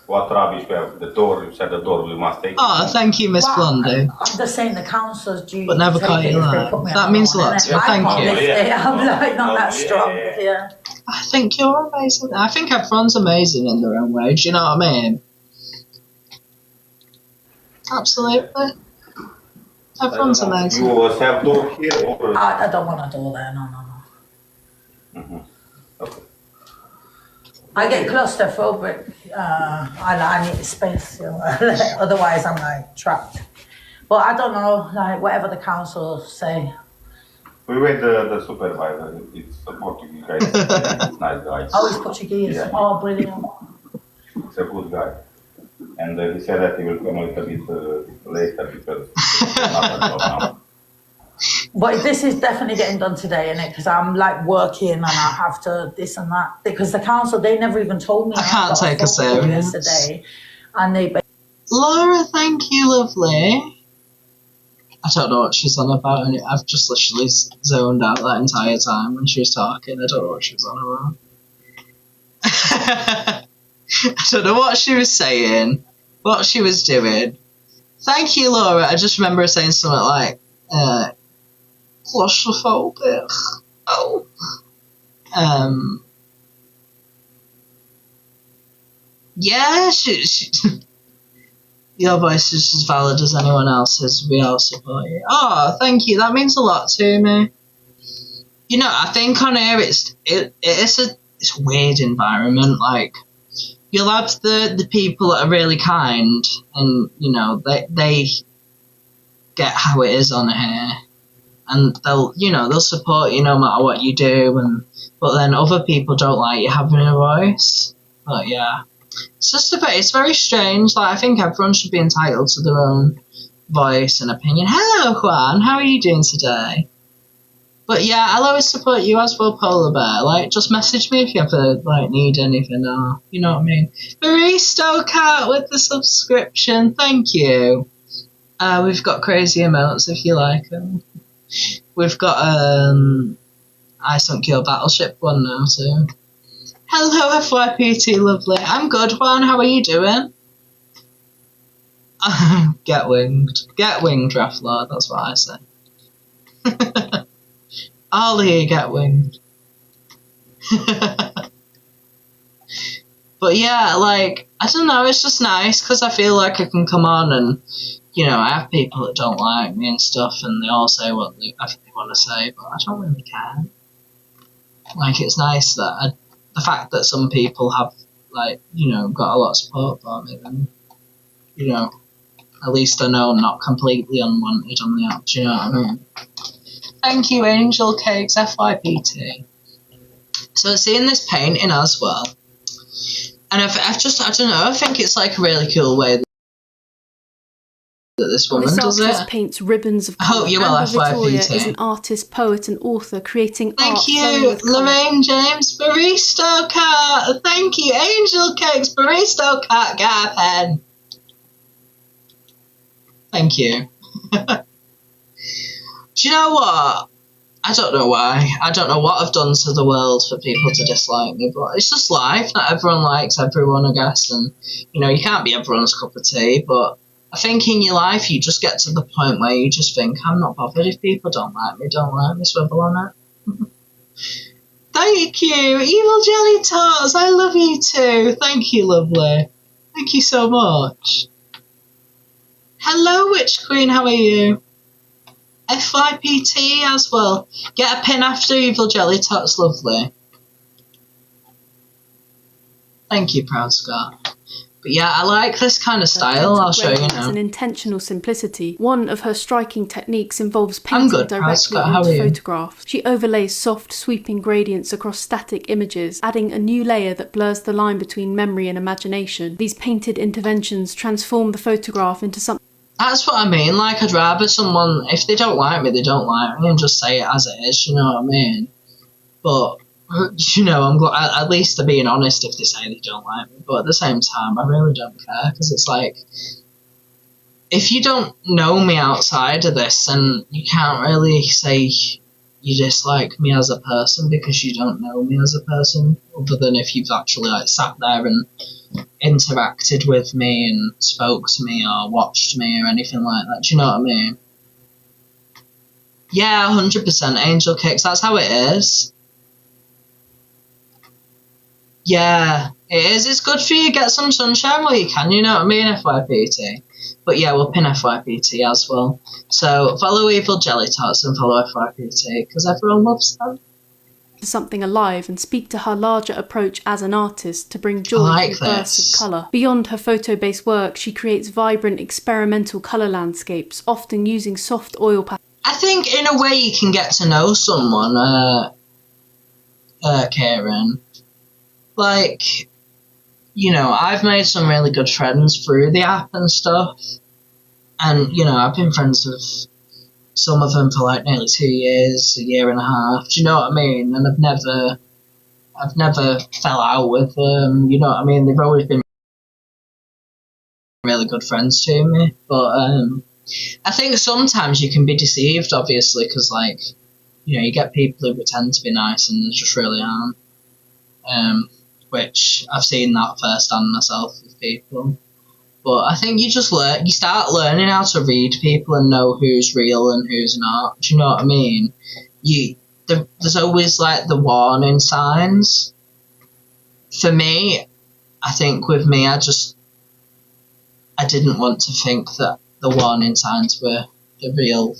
What rubbish we have. The door, you said the door we must take. Oh, thank you, Miss Blondie. I'm just saying the council's due. But never call you that. That means a lot to me. Thank you. I'm like not that strong. Yeah. I think you're amazing. I think everyone's amazing in their own way. Do you know what I mean? Absolutely. Everyone's amazing. You have door here or? I don't want a door there. No. Mm-hmm. Okay. I get claustrophobic. I need space. You know? Otherwise, I'm like trapped. But I don't know. Like whatever the council say. We went the supervisor. It's a Portuguese guy. Nice guy. Oh, he's Portuguese. Yeah. Oh, brilliant. He's a good guy. And he said that he will come a little bit later because But this is definitely getting done today, isn't it? Because I'm like working and I have to this and that. Because the council, they never even told me. I can't take a serious. Yesterday, and they. Laura, thank you, lovely. I don't know what she's on about, and I've just literally zoned out that entire time when she was talking. I don't know what she was on about. I don't know what she was saying, what she was doing. Thank you, Laura. I just remember her saying something like, claustrophobic. Oh. Yeah, she your voice is as valid as anyone else's. We all support you. Oh, thank you. That means a lot to me. You know, I think on here it's a weird environment. Like, you'll have the people that are really kind, and you know they get how it is on here, and they'll support you no matter what you do. But then other people don't like you having a voice. But yeah. It's just it's very strange. Like, I think everyone should be entitled to their own voice and opinion. Hello, Juan. How are you doing today? But yeah, I'll always support you as well, Polar Bear. Like, just message me if you ever need anything, or you know what I mean. Baristo Cat with the subscription. Thank you. We've got crazy emotes if you like them. We've got I Sunk Your Battleship one now too. Hello, FYPT, lovely. I'm good, Juan. How are you doing? Get winged. Get winged, Draft Lord. That's what I say. Ollie, get winged. But yeah, like, I don't know, it's just nice because I feel like I can come on and, I have people that don't like me and stuff, and they all say what they want to say, but I don't really care. Like, it's nice that the fact that some people have, got a lot of support for me, then, at least I know I'm not completely unwanted on the app, do you know what I mean? Thank you, Angel Cakes FYPT. So seeing this painting as well, and I don't know, I think it's like a really cool way that this woman does it. Paints ribbons of I hope you will, Victoria FYPT. is an artist, poet and author creating art. Thank you, Lorraine James, Baristo Cat. Thank you, Angel Cakes, Baristo Cat, get a pen. Thank you. Do you know what? I don't know why. I don't know what I've done to the world for people to dislike me, but it's just life. Not everyone likes everyone, I guess, and, you can't be everyone's cup of tea, but I think in your life you just get to the point where you just think, I'm not bothered if people don't like me, swivel on it. Thank you, Evil Jelly Tarts, I love you too. Thank you, lovely. Thank you so much. Hello, Witch Queen, how are you? FYPT as well. Get a pin after Evil Jelly Tots, lovely. Thank you, Proud Scott. But But yeah, I like this kind of style. I'll show you now. An intentional simplicity. One of her striking techniques involves painting directly Scott. How onto are you? photographs. She overlays soft, sweeping gradients across static images, adding a new layer that blurs the line between memory and imagination. These painted interventions transform the photograph into something. That's what I mean. Like, I'd rather someone, if they don't like me, they don't like me, and just say it as it is. You know what I mean? But you know, I'm at least they're being honest if they say they don't like me. But at the same time, I really don't care, because it's like, if you don't know me outside of this, then you can't really say you dislike me as a person, because you don't know me as a person, other than if you've actually like sat there and interacted with me and spoke to me or watched me or anything like that. Do you know what I mean? Yeah, 100% angel cakes. That's how it is. Yeah, it is. It's good for you. Get some sunshine while you can, you know what I mean, FYPT. But yeah, we'll pin FYPT as well. So follow Evil Jelly Tots and follow FYPT, because everyone loves them. Something alive and speak to her larger approach as an artist to bring joy through bursts of colour. Beyond her photo-based work, she creates vibrant experimental colour landscapes, often using soft oil patterns. I think in a way you can get to know someone, Kieran. Like, you know, I've made some really good friends through the app and stuff. And, you know, I've been friends with some of them for like nearly 2 years, a year and a half. Do you know what I mean? And I've never fell out with them. You know what I mean? They've always been really good friends to me. But I think sometimes you can be deceived, obviously, because, like, you know, you get people who pretend to be nice and they just really aren't. Which I've seen that firsthand myself with people. But I think you start learning how to read people and know who's real and who's not. Do you know what I mean? There's always like the warning signs. For me, I think with me, I didn't want to think that the warning signs were the real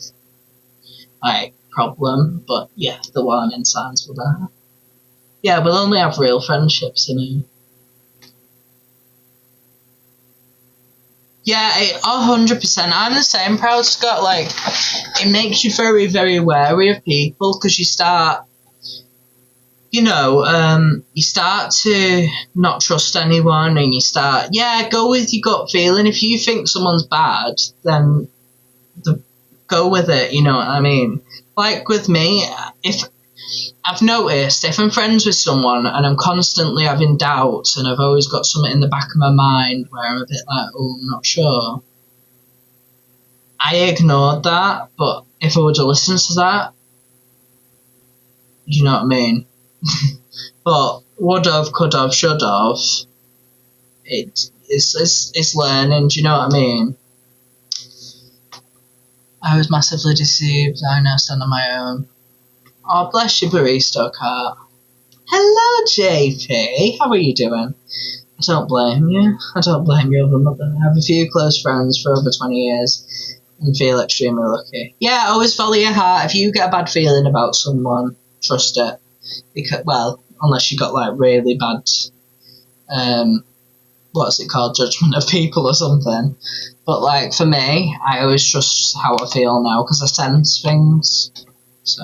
like problem. But yeah, the warning signs were there. Yeah, we'll only have real friendships in here. Yeah, 100%. I'm the same, Proud Scott. Like, it makes you very, very wary of people, because you start, you know, you start to not trust anyone, and you start, go with your gut feeling. If you think someone's bad, then go with it, you know what I mean? Like with me, if I've noticed if I'm friends with someone and I'm constantly having doubts and I've always got something in the back of my mind where I'm a bit like, oh, I'm not sure, I ignored that. But if I would have listened to that, you know what I mean? But would have, could have, should have, it's learning, do you know what I mean? I was massively deceived. I now stand on my own. Oh, bless you, Barista Cat. Hello, JP. How are you doing? I don't blame you. I don't blame you, other mother. I have a few close friends for over 20 years and feel extremely lucky. Yeah, always follow your heart. If you get a bad feeling about someone, trust it. Because, well, unless you got like really bad, what's it called, judgment of people or something. But like for me, I always trust how I feel now because I sense things. So.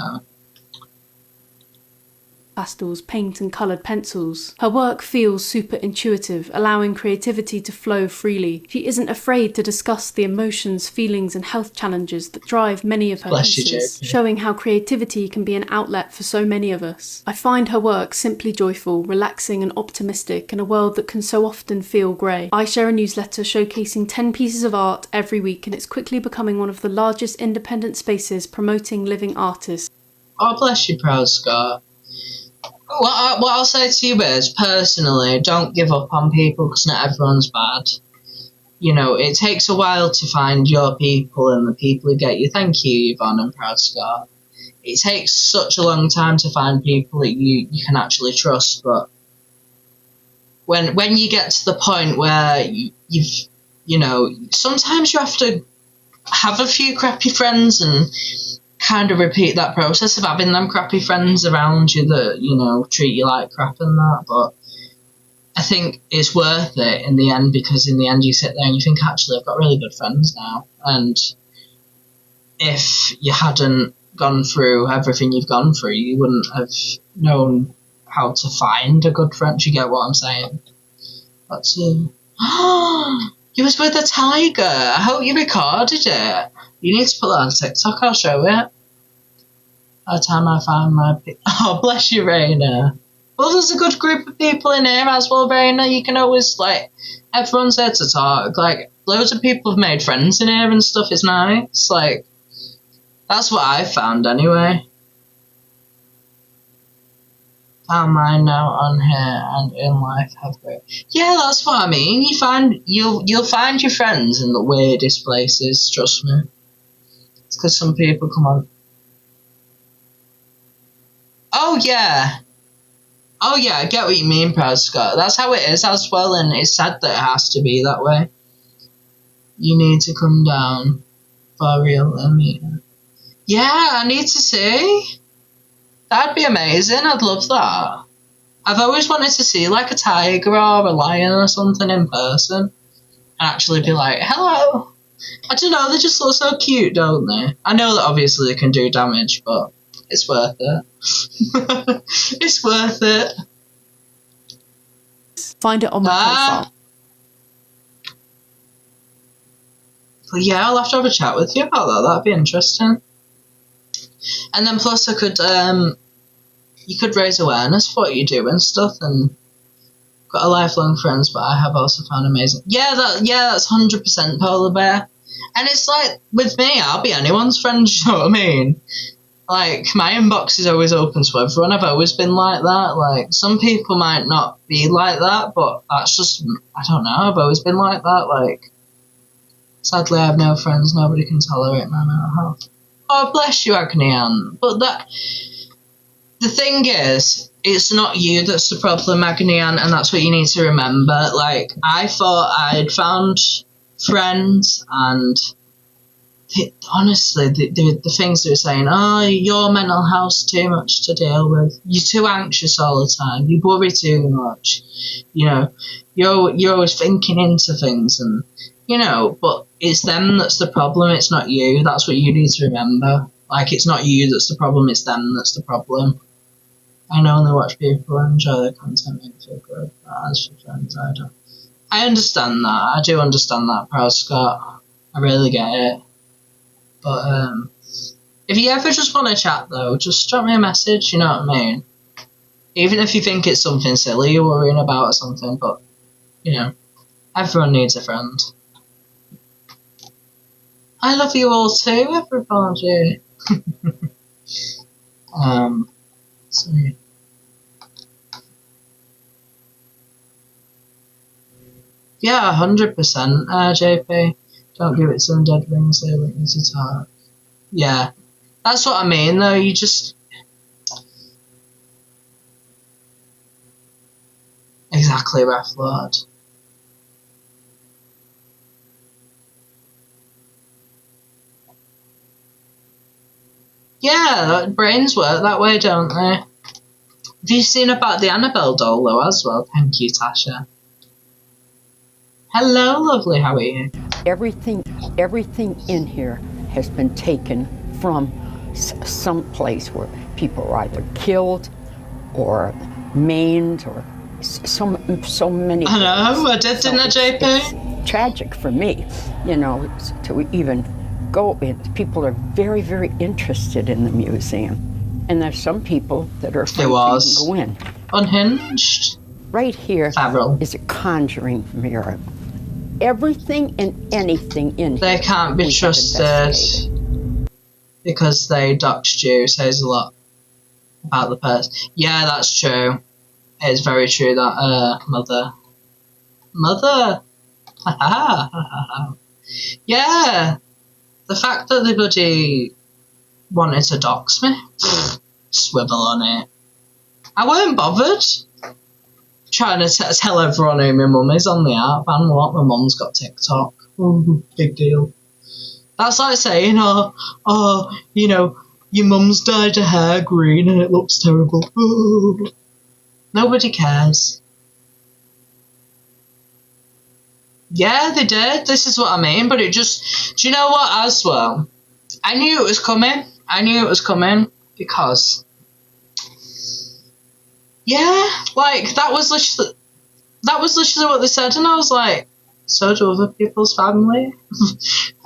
Pastels, paint and coloured pencils. Her work feels super intuitive, allowing creativity to flow freely. She isn't afraid to discuss the emotions, feelings and health challenges that drive many of her pieces, showing how creativity can be an outlet for so many of us. I find her work simply joyful, relaxing and optimistic in a world that can so often feel grey. I share a newsletter showcasing 10 pieces of art every week, and it's quickly becoming one of the largest independent spaces promoting living artists. Oh, bless you, Proud Scott. What I'll say to you is, personally, don't give up on people because not everyone's bad. You know, it takes a while to find your people and the people who get you. Thank you, Yvonne and Proud Scott. It takes such a long time to find people that you can actually trust, but when you get to the point where you know, sometimes you have to have a few crappy friends and kind of repeat that process of having them crappy friends around you that, you know, treat you like crap and that. But I think it's worth it in the end, because in the end you sit there and you think, actually, I've got really good friends now. And if you hadn't gone through everything you've gone through, you wouldn't have known how to find a good friend. Do you get what I'm saying? That's you was with a tiger. I hope you recorded it. You need to put that on TikTok. I'll show it. By the time I find my... Oh, bless you, Raina. Well, there's a good group of people in here as well, Raina. You can always, like... Everyone's there to talk. Like, loads of people have made friends in here and stuff. It's nice. Like, that's what I found, anyway. Found mine now on here and in life have great. Yeah, that's what I mean. You'll find your friends in the weirdest places. Trust me. It's because some people come on. Oh yeah, I get what you mean, Proud Scott. That's how it is as well, and it's sad that it has to be that way. You need to come down for real, Amina. Yeah, I need to see. That'd be amazing. I'd love that. I've always wanted to see like a tiger or a lion or something in person and actually be like, hello. I don't know, they just look so cute, don't they? I know that obviously they can do damage, but it's worth it. It's worth it. Find it on my profile. But yeah, I'll have to have a chat with you about that. That'd be interesting. And then plus I could, you could raise awareness for what you do and stuff, and got a lifelong friends, but I have also found amazing. Yeah, that's 100% Polar Bear. And it's like, with me, I'll be anyone's friend, you know what I mean? Like, my inbox is always open to everyone. I've always been like that. Like, some people might not be like that, but that's just, I don't know, I've always been like that. Like, sadly, I have no friends. Nobody can tolerate my mental health. Oh, bless you, Agni Ann. But the thing is, it's not you that's the problem, Agni Ann, and that's what you need to remember. Like, I thought I'd found friends, and honestly, the things they were saying, oh, your mental health's too much to deal with. You're too anxious all the time. You worry too much. You know, you're always thinking into things, and you know, but it's them that's the problem. It's not you. That's what you need to remember. Like, it's not you that's the problem. It's them that's the problem. I know only watch people enjoy their content make me feel good. But as for friends, I don't. I understand that. I do understand that, Proud Scott. I really get it. But if you ever just want to chat, though, just drop me a message, you know what I mean? Even if you think it's something silly you're worrying about or something, but, you know, everyone needs a friend. I love you all too, everybody. So, yeah, 100%, JP. Don't give it some Deadwings, they want you to talk. Yeah, that's what I mean, though. You just... Exactly, Ref Lord. Yeah, brains work that way, don't they? Have you seen about the Annabelle doll, though, as well? Thank you, Tasha. Hello, lovely, how are you? Everything in here has been taken from some place where people are either killed or maimed or so many. I know, I did, didn't I, JP? It's tragic for me, you know, to even go in. People are very, very interested in the museum. And there's some people that are afraid to even go in. Unhinged? Right here is a conjuring mirror. Everything and anything in they here. They can't be trusted because they doxed you. Says a lot about the person. Yeah, that's true. It's very true that mother. Yeah, the fact that the bloody wanted to dox me, swivel on it. I weren't bothered. Trying to tell everyone who my mum is on the app and what my mum's got TikTok. Big deal. That's like saying, oh, you know, your mum's dyed her hair green and it looks terrible. Nobody cares. Yeah, they did. This is what I mean. But it just... Do you know what, as well? I knew it was coming. Because... Yeah, like, that was literally what they said, and I was like, so do other people's family.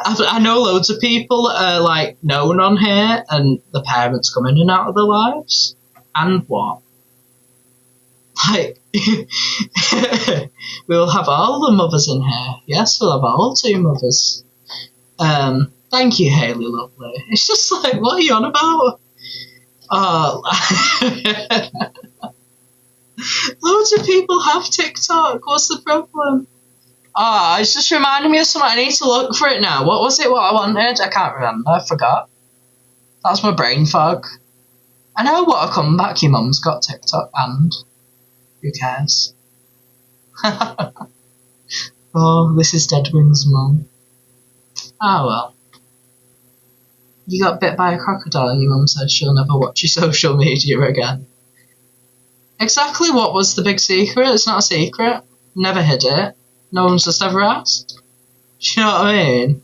I know loads of people that are, like, known on here, and the parents come in and out of their lives. And what? Like, we'll have all the mothers in here. Yes, we'll have all 2 mothers. Thank you, Hayley, lovely. It's just like, what are you on about? Oh, loads of people have TikTok. What's the problem? Oh, it's just reminding me of something. I need to look for it now. What was it? What I wanted? I can't remember. I forgot. That's my brain fog. I know what a comeback. Your mum's got TikTok, and who cares? Oh, this is Deadwings' mum. Oh well. You got bit by a crocodile. Your mum said she'll never watch your social media again. Exactly. What was the big secret? It's not a secret. Never hid it. No one's just ever asked. Do you know what I mean?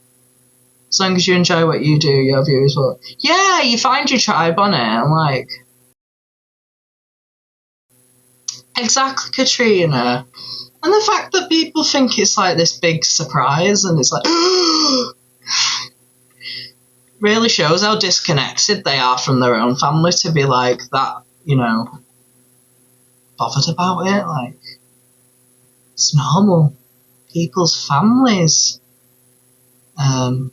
As long as you enjoy what you do, your viewers will. Yeah, you find your tribe on it. I'm like, exactly, Katrina. And the fact that people think it's like this big surprise, and it's like, really shows how disconnected they are from their own family to be like that. You know, bothered about it. Like, it's normal. People's families have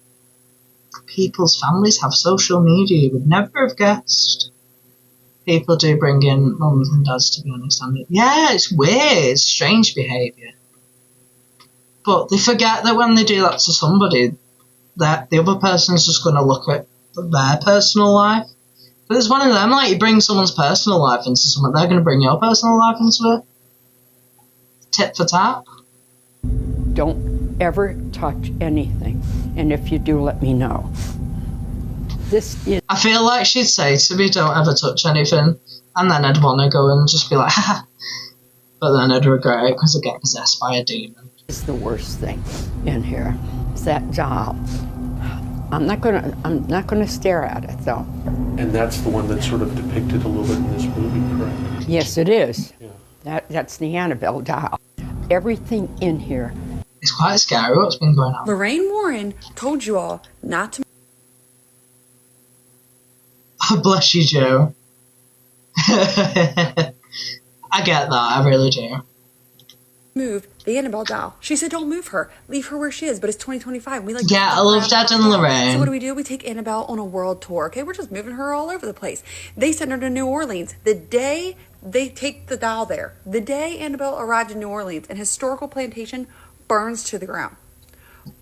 social media. You would never have guessed. People do bring in mums and dads, to be honest. Yeah, it's weird. It's strange behaviour. But they forget that when they do that to somebody, that the other person's just going to look at their personal life. But it's one of them, like, you bring someone's personal life into something, they're going to bring your personal life into it. Tit for tat. Don't ever touch anything, and if you do, let me know. This is... I feel like she'd say to me, don't ever touch anything, and then I'd want to go and just be like, haha. But then I'd regret it because I'd get possessed by a demon. It's the worst thing in here. It's that doll. I'm not gonna stare at it though. And that's the one that's sort of depicted a little bit in this movie, correct? Yes, it is. Yeah. That's the Annabelle doll. Everything in here. It's quite scary what's been going on. Lorraine Warren told you all not to Bless you, Joe. I get that, I really do. move the Annabelle doll. She said don't move her. Leave her where she is, but it's 2025. We Yeah, I love Dad and Lorraine. So what do? We take Annabelle on a world tour. Okay, we're just moving her all over the place. They send her to New Orleans. The day they take the doll there, the day Annabelle arrived in New Orleans, an historical plantation burns to the ground.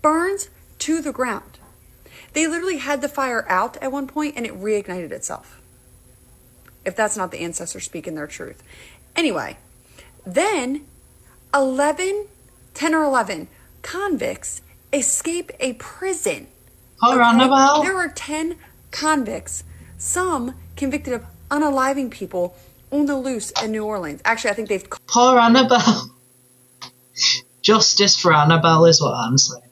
Burns to the ground. They literally had the fire out at one point and it reignited itself. If that's not the ancestors speaking their truth. Anyway, then 10 or 11 convicts escape a prison. Oh, Annabelle. There are 10 convicts, some convicted of unaliving people on the loose in New Orleans. Actually, I think they've... Poor Annabelle. Justice for Annabelle is what I'm saying.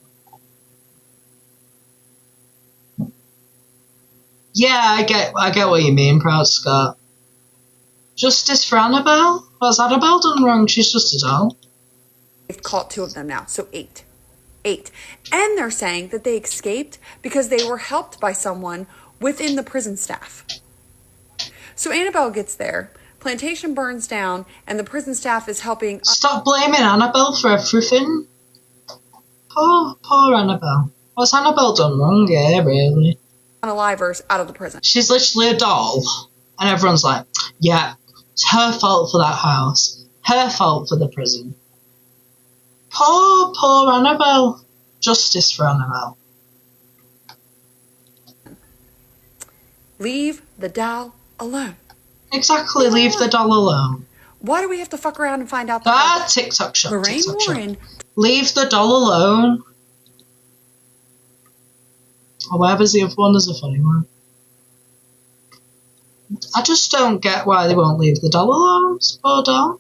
Yeah, I get what you mean, Proud Scott. Justice for Annabelle? What's Annabelle done wrong? She's just a doll. They've caught 2 of them now, so 8. 8. And they're saying that they escaped because they were helped by someone within the prison staff. So Annabelle gets there, plantation burns down, and the prison staff is helping... Stop blaming Annabelle for everything. Poor Annabelle. What's Annabelle done wrong? Yeah, really. Unalivers out of the prison. She's literally a doll. And everyone's like, yeah, it's her fault for that house. Her fault for the prison. Poor Annabelle. Justice for Annabelle. Leave the doll alone. Exactly, leave the doll alone. Why do we have to fuck around and find out that? TikTok shop. Lorraine TikTok Warren. Shop. Leave the doll alone. Or wherever's the other one, there's a funny one. I just don't get why they won't leave the doll alone. It's poor doll.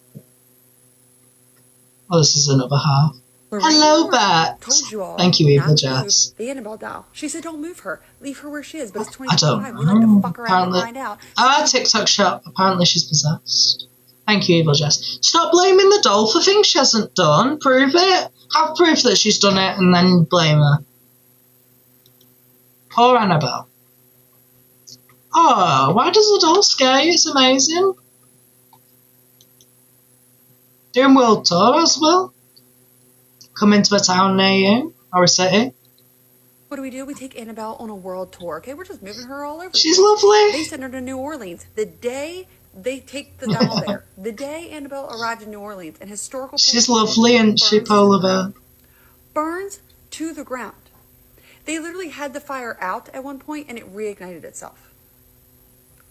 Oh, this is another half. Hello, Bat. Told you all. Thank you, Evil not to move Jess. the Annabelle doll. She said, "Don't move her. Leave her where she is." But it's I don't 2025. We like to fuck around and Apparently. find out. Our TikTok shop, apparently she's possessed. Thank you, Evil Jess. Stop blaming the doll for things she hasn't done. Prove it. Have proof that she's done it and then blame her. Poor Annabelle. Oh, why does the doll scare you? It's amazing. Doing world tour as well. Coming to a town near you, or a city. What do? We take Annabelle on a world tour. Okay, we're just moving her all over. She's lovely. They send her to New Orleans. The day they take the doll there, the day Annabelle arrived in New Orleans, and historical. She's lovely, and she polar bear. Burns to the ground. They literally had the fire out at one point, and it reignited itself.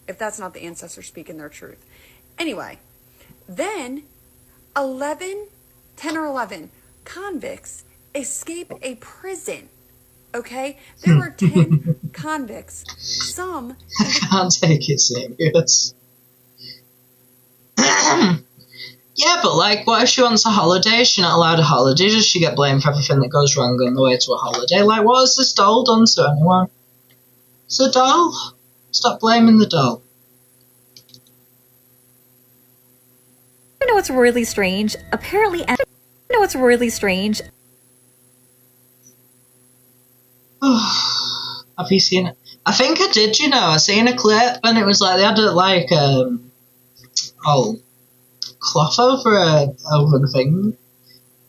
If that's not the ancestors speaking their truth. Anyway, then 10 or 11 convicts escape a prison. Okay? There were 10 convicts. Some. I can't take it serious. Yeah, but like, what if she wants a holiday? Is she not allowed a holiday? Does she get blamed for everything that goes wrong on the way to a holiday? Like, what has this doll done to anyone? It's a doll. Stop blaming the doll. You know what's really strange? Apparently, you know what's really strange? Have you seen it? I think I did, you know. I seen a clip and it was like they had it like cloth over the thing.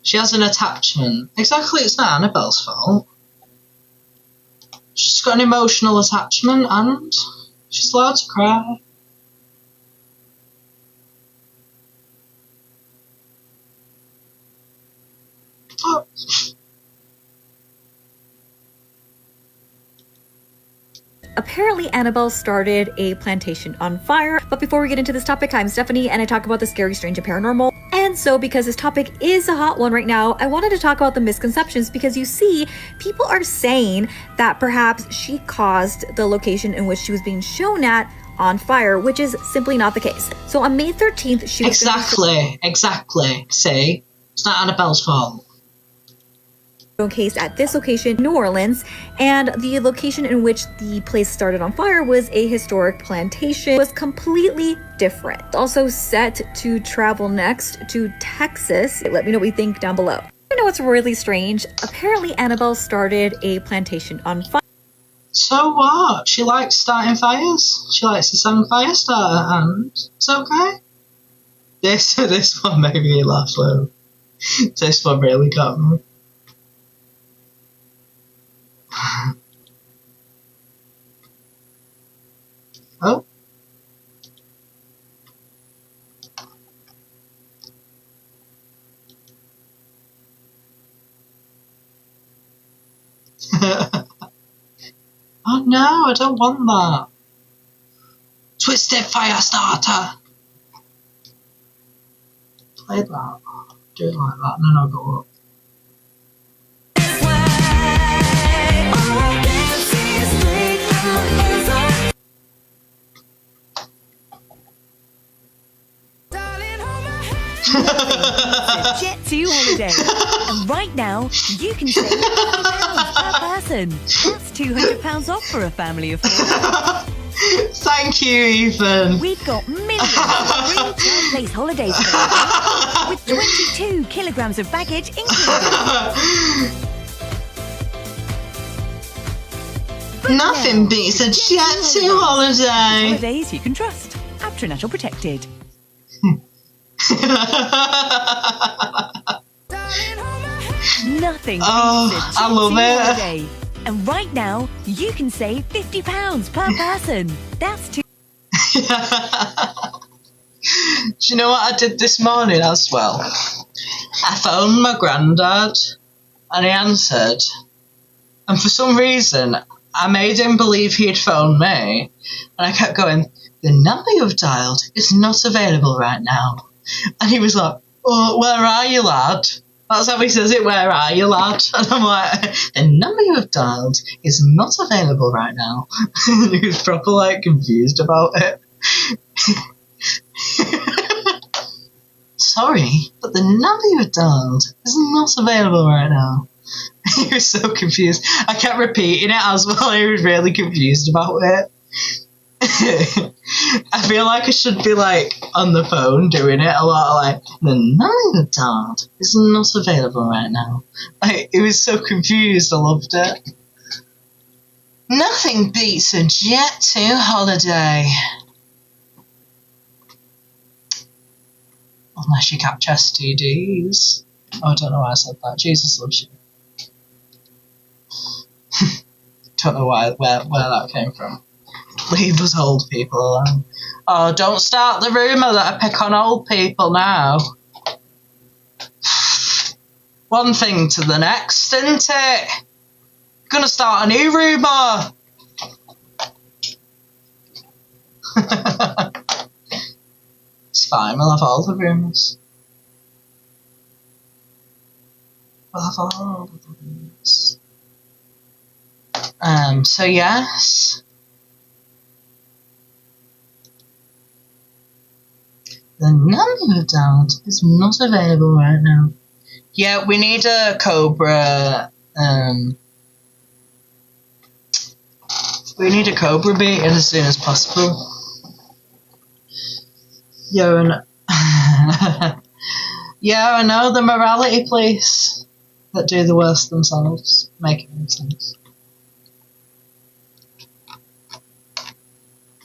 She has an attachment. Exactly, it's not Annabelle's fault. She's got an emotional attachment and she's allowed to cry. Oh. Apparently, Annabelle started a plantation on fire. But before we get into this topic, I'm Stephanie, and I talk about the scary, strange, and paranormal. And so, because this topic is a hot one right now, I wanted to talk about the misconceptions because you see, people are saying that perhaps she caused the location in which she was being shown at on fire, which is simply not the case. So on May 13th, she was Exactly. See? It's not Annabelle's fault. Showcased at this location, New Orleans, and the location in which the place started on fire was a historic plantation. It was completely different. Also set to travel next to Texas. Let me know what you think down below. You know what's really strange? Apparently, Annabelle started a plantation on fire. So what? She likes starting fires. She likes the song Firestarter, and it's okay. This one made me laugh though. This one really got me. Oh. Oh no, I don't want that. Twisted Firestarter. Play that. Do it like that, and then I'll go up. Jet 2 holiday. And right now, you can save £50 per person. That's £200 off for a family of 4. Thank you, Ethan. We've got millions of free 10-place holidays for with 22 kilograms of baggage included. Nothing beats a Jet 2 holiday. Holidays you can trust. Aptranatural protected. Nothing beats a I love it. holiday. And right now, you can save £50 per person. That's too. Do you know what I did this morning as well? I phoned my granddad and he answered. And for some reason, I made him believe he'd phoned me. And I kept going, the number you've dialed is not available right now. And he was like, oh, where are you, lad? That's how he says it, where are you, lad? And I'm like, the number you have dialed is not available right now. And he was proper, like, confused about it. So Sorry, but the Nollywood Dog is not available right now. He was so confused. I kept repeating it as well. He was really confused about it. I feel like I should be like on the phone doing it a lot, like the Nollywood Dog is not available right now. Like, he was so confused. I loved it. Nothing beats a Jet 2 holiday. Unless you catch STDs. Oh, I don't know why I said that. Jesus loves you. Don't know where that came from. Leave us old people alone. Oh, don't start the rumour that I pick on old people now. One thing to the next, isn't it? Gonna start a new rumour. It's fine, we'll have all the rumours. We'll have all the rumours. So yes. The Nollywood Dog is not available right now. Yeah, we need a Cobra, we need a Cobra beat as soon as possible. Yeah, yeah, I know, the morality police that do the worst themselves. Make it make sense.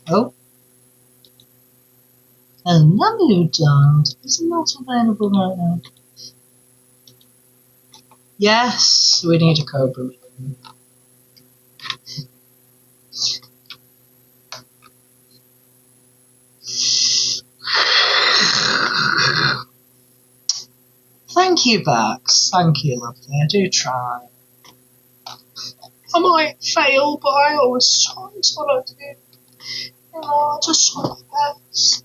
Oh. The Nollywood Dog is not available right now. Yes, we need a Cobra. Thank you, Bax. Thank you, lovely. I do try. I might fail, but I always try. That's what I do. You know, I just try my best.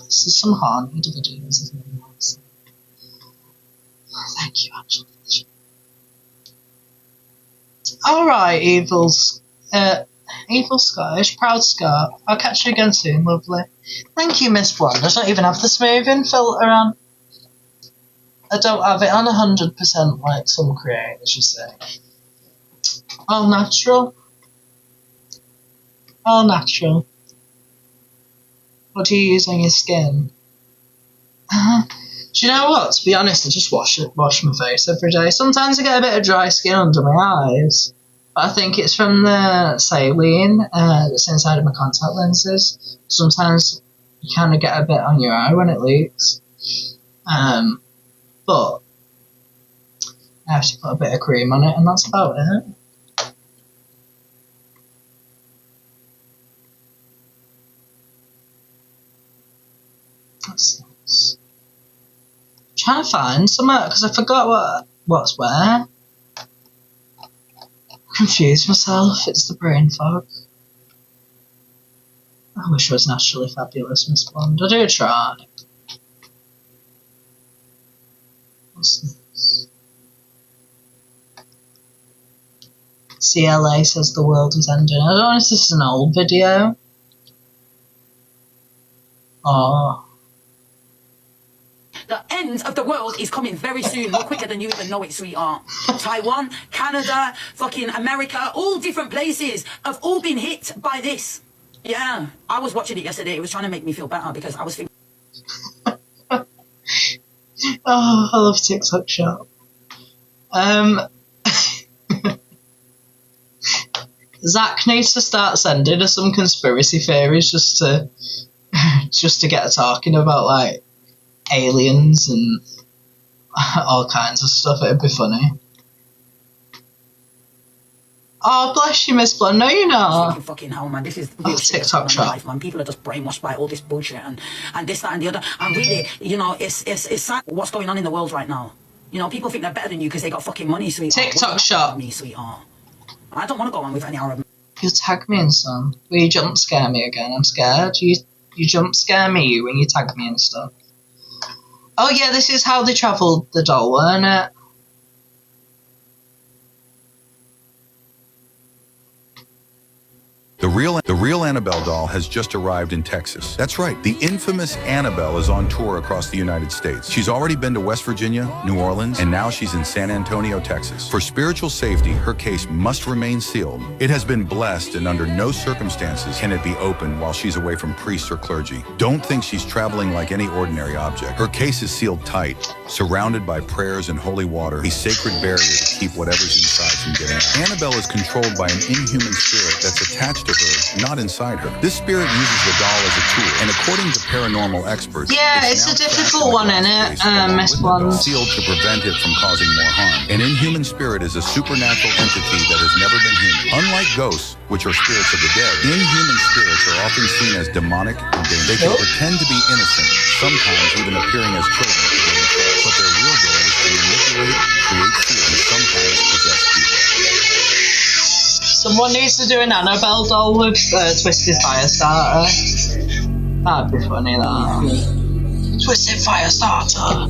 This is some haunted videos of me. Thank you, Angela. Alright, Evil Scottish, Proud Scott. I'll catch you again soon, lovely. Thank you, Miss Blonde. I don't even have the smoothing filter on. I don't have it on 100% like some creators, you say. All natural. All natural. What do you use on your skin? Do you know what? To be honest, I just wash my face every day. Sometimes I get a bit of dry skin under my eyes. But I think it's from the saline that's inside of my contact lenses. Sometimes you kind of get a bit on your eye when it leaks. But I have to put a bit of cream on it, and that's about it. That's nice. I'm trying to find something because I forgot what's where. Confused myself. It's the brain fog. I wish I was naturally fabulous, Miss Blonde. I do try. What's this? CLA says the world is ending. I don't know if this is an old video. Oh. The end of the world is coming very soon, more quicker than you even know it, sweetheart. Taiwan, Canada, fucking America, all different places have all been hit by this. Yeah, I was watching it yesterday. It was trying to make me feel better because I was thinking... Oh, I love TikTok Shop. Zach needs to start sending us some conspiracy theories just to get talking about like aliens and all kinds of stuff. It'd be funny. Oh, bless you, Miss Blonde. No, you're not. Fucking hell, man. This is real TikTok Shop. Life, man. People are just brainwashed by all this bullshit and this, that, and the other. And really, you know, it's sad what's going on in the world right now. You know, people think they're better than you because they got fucking money, sweetheart. TikTok Shop. Me, sweetheart. I don't want to go on with any Arab. You tag me in some. Will you jump scare me again? I'm scared. You jump scare me when you tag me and stuff. Oh yeah, this is how they travelled the doll, weren't it? The real Annabelle doll has just arrived in Texas. That's right, the infamous Annabelle is on tour across the United States. She's already been to West Virginia, New Orleans, and now she's in San Antonio, Texas. For spiritual safety, her case must remain sealed. It has been blessed, and under no circumstances can it be opened while she's away from priests or clergy. Don't think she's traveling like any ordinary object. Her case is sealed tight, surrounded by prayers and holy water, a sacred barrier to keep whatever's inside from getting out. Annabelle is controlled by an inhuman spirit that's attached to her, not inside her. This spirit uses the doll as a tool, and according to paranormal experts, yeah, it's a difficult one, isn't it? Miss Blonde. Sealed to prevent it from causing more harm. An inhuman spirit is a supernatural entity that has never been human. Unlike ghosts, which are spirits of the dead, inhuman spirits are often seen as demonic and dangerous. They can pretend to be innocent, sometimes even appearing as children to gain trust, but their real goal is to manipulate, create fear, and sometimes possess people. Someone needs to do an Annabelle doll with Twisted Firestarter. That'd be funny, that. Twisted Firestarter.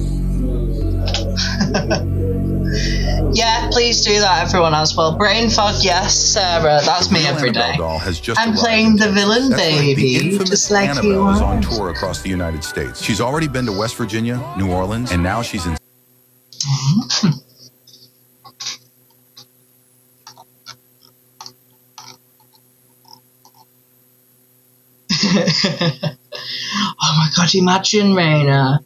Yeah, please do that, everyone as well. Brain fog, yes, Sarah. That's me every day. I'm playing the villain, baby. Just like Annabelle you is are. on tour across the United States. She's already been to West Virginia, New Orleans, and now she's in. Oh my god, imagine, Raina.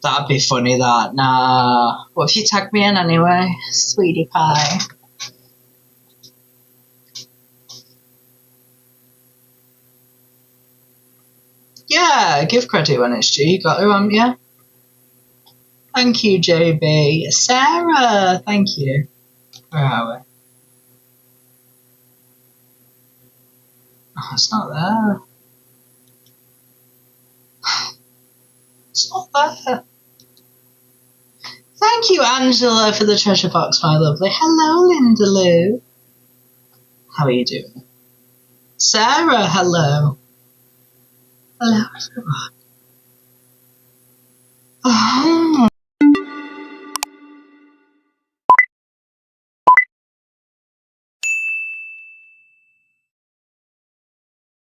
That'd be funny, that. Nah. What if you tag me in anyway? Sweetie pie. Yeah, give credit when it's due. You got to, haven't you? Thank you, JB. Sarah, thank you. Where are we? Oh, it's not there. It's not there. Thank you, Angela, for the treasure box, my lovely. Hello, Linda Lou. How are you doing? Sarah, hello. Hello, everyone. Oh.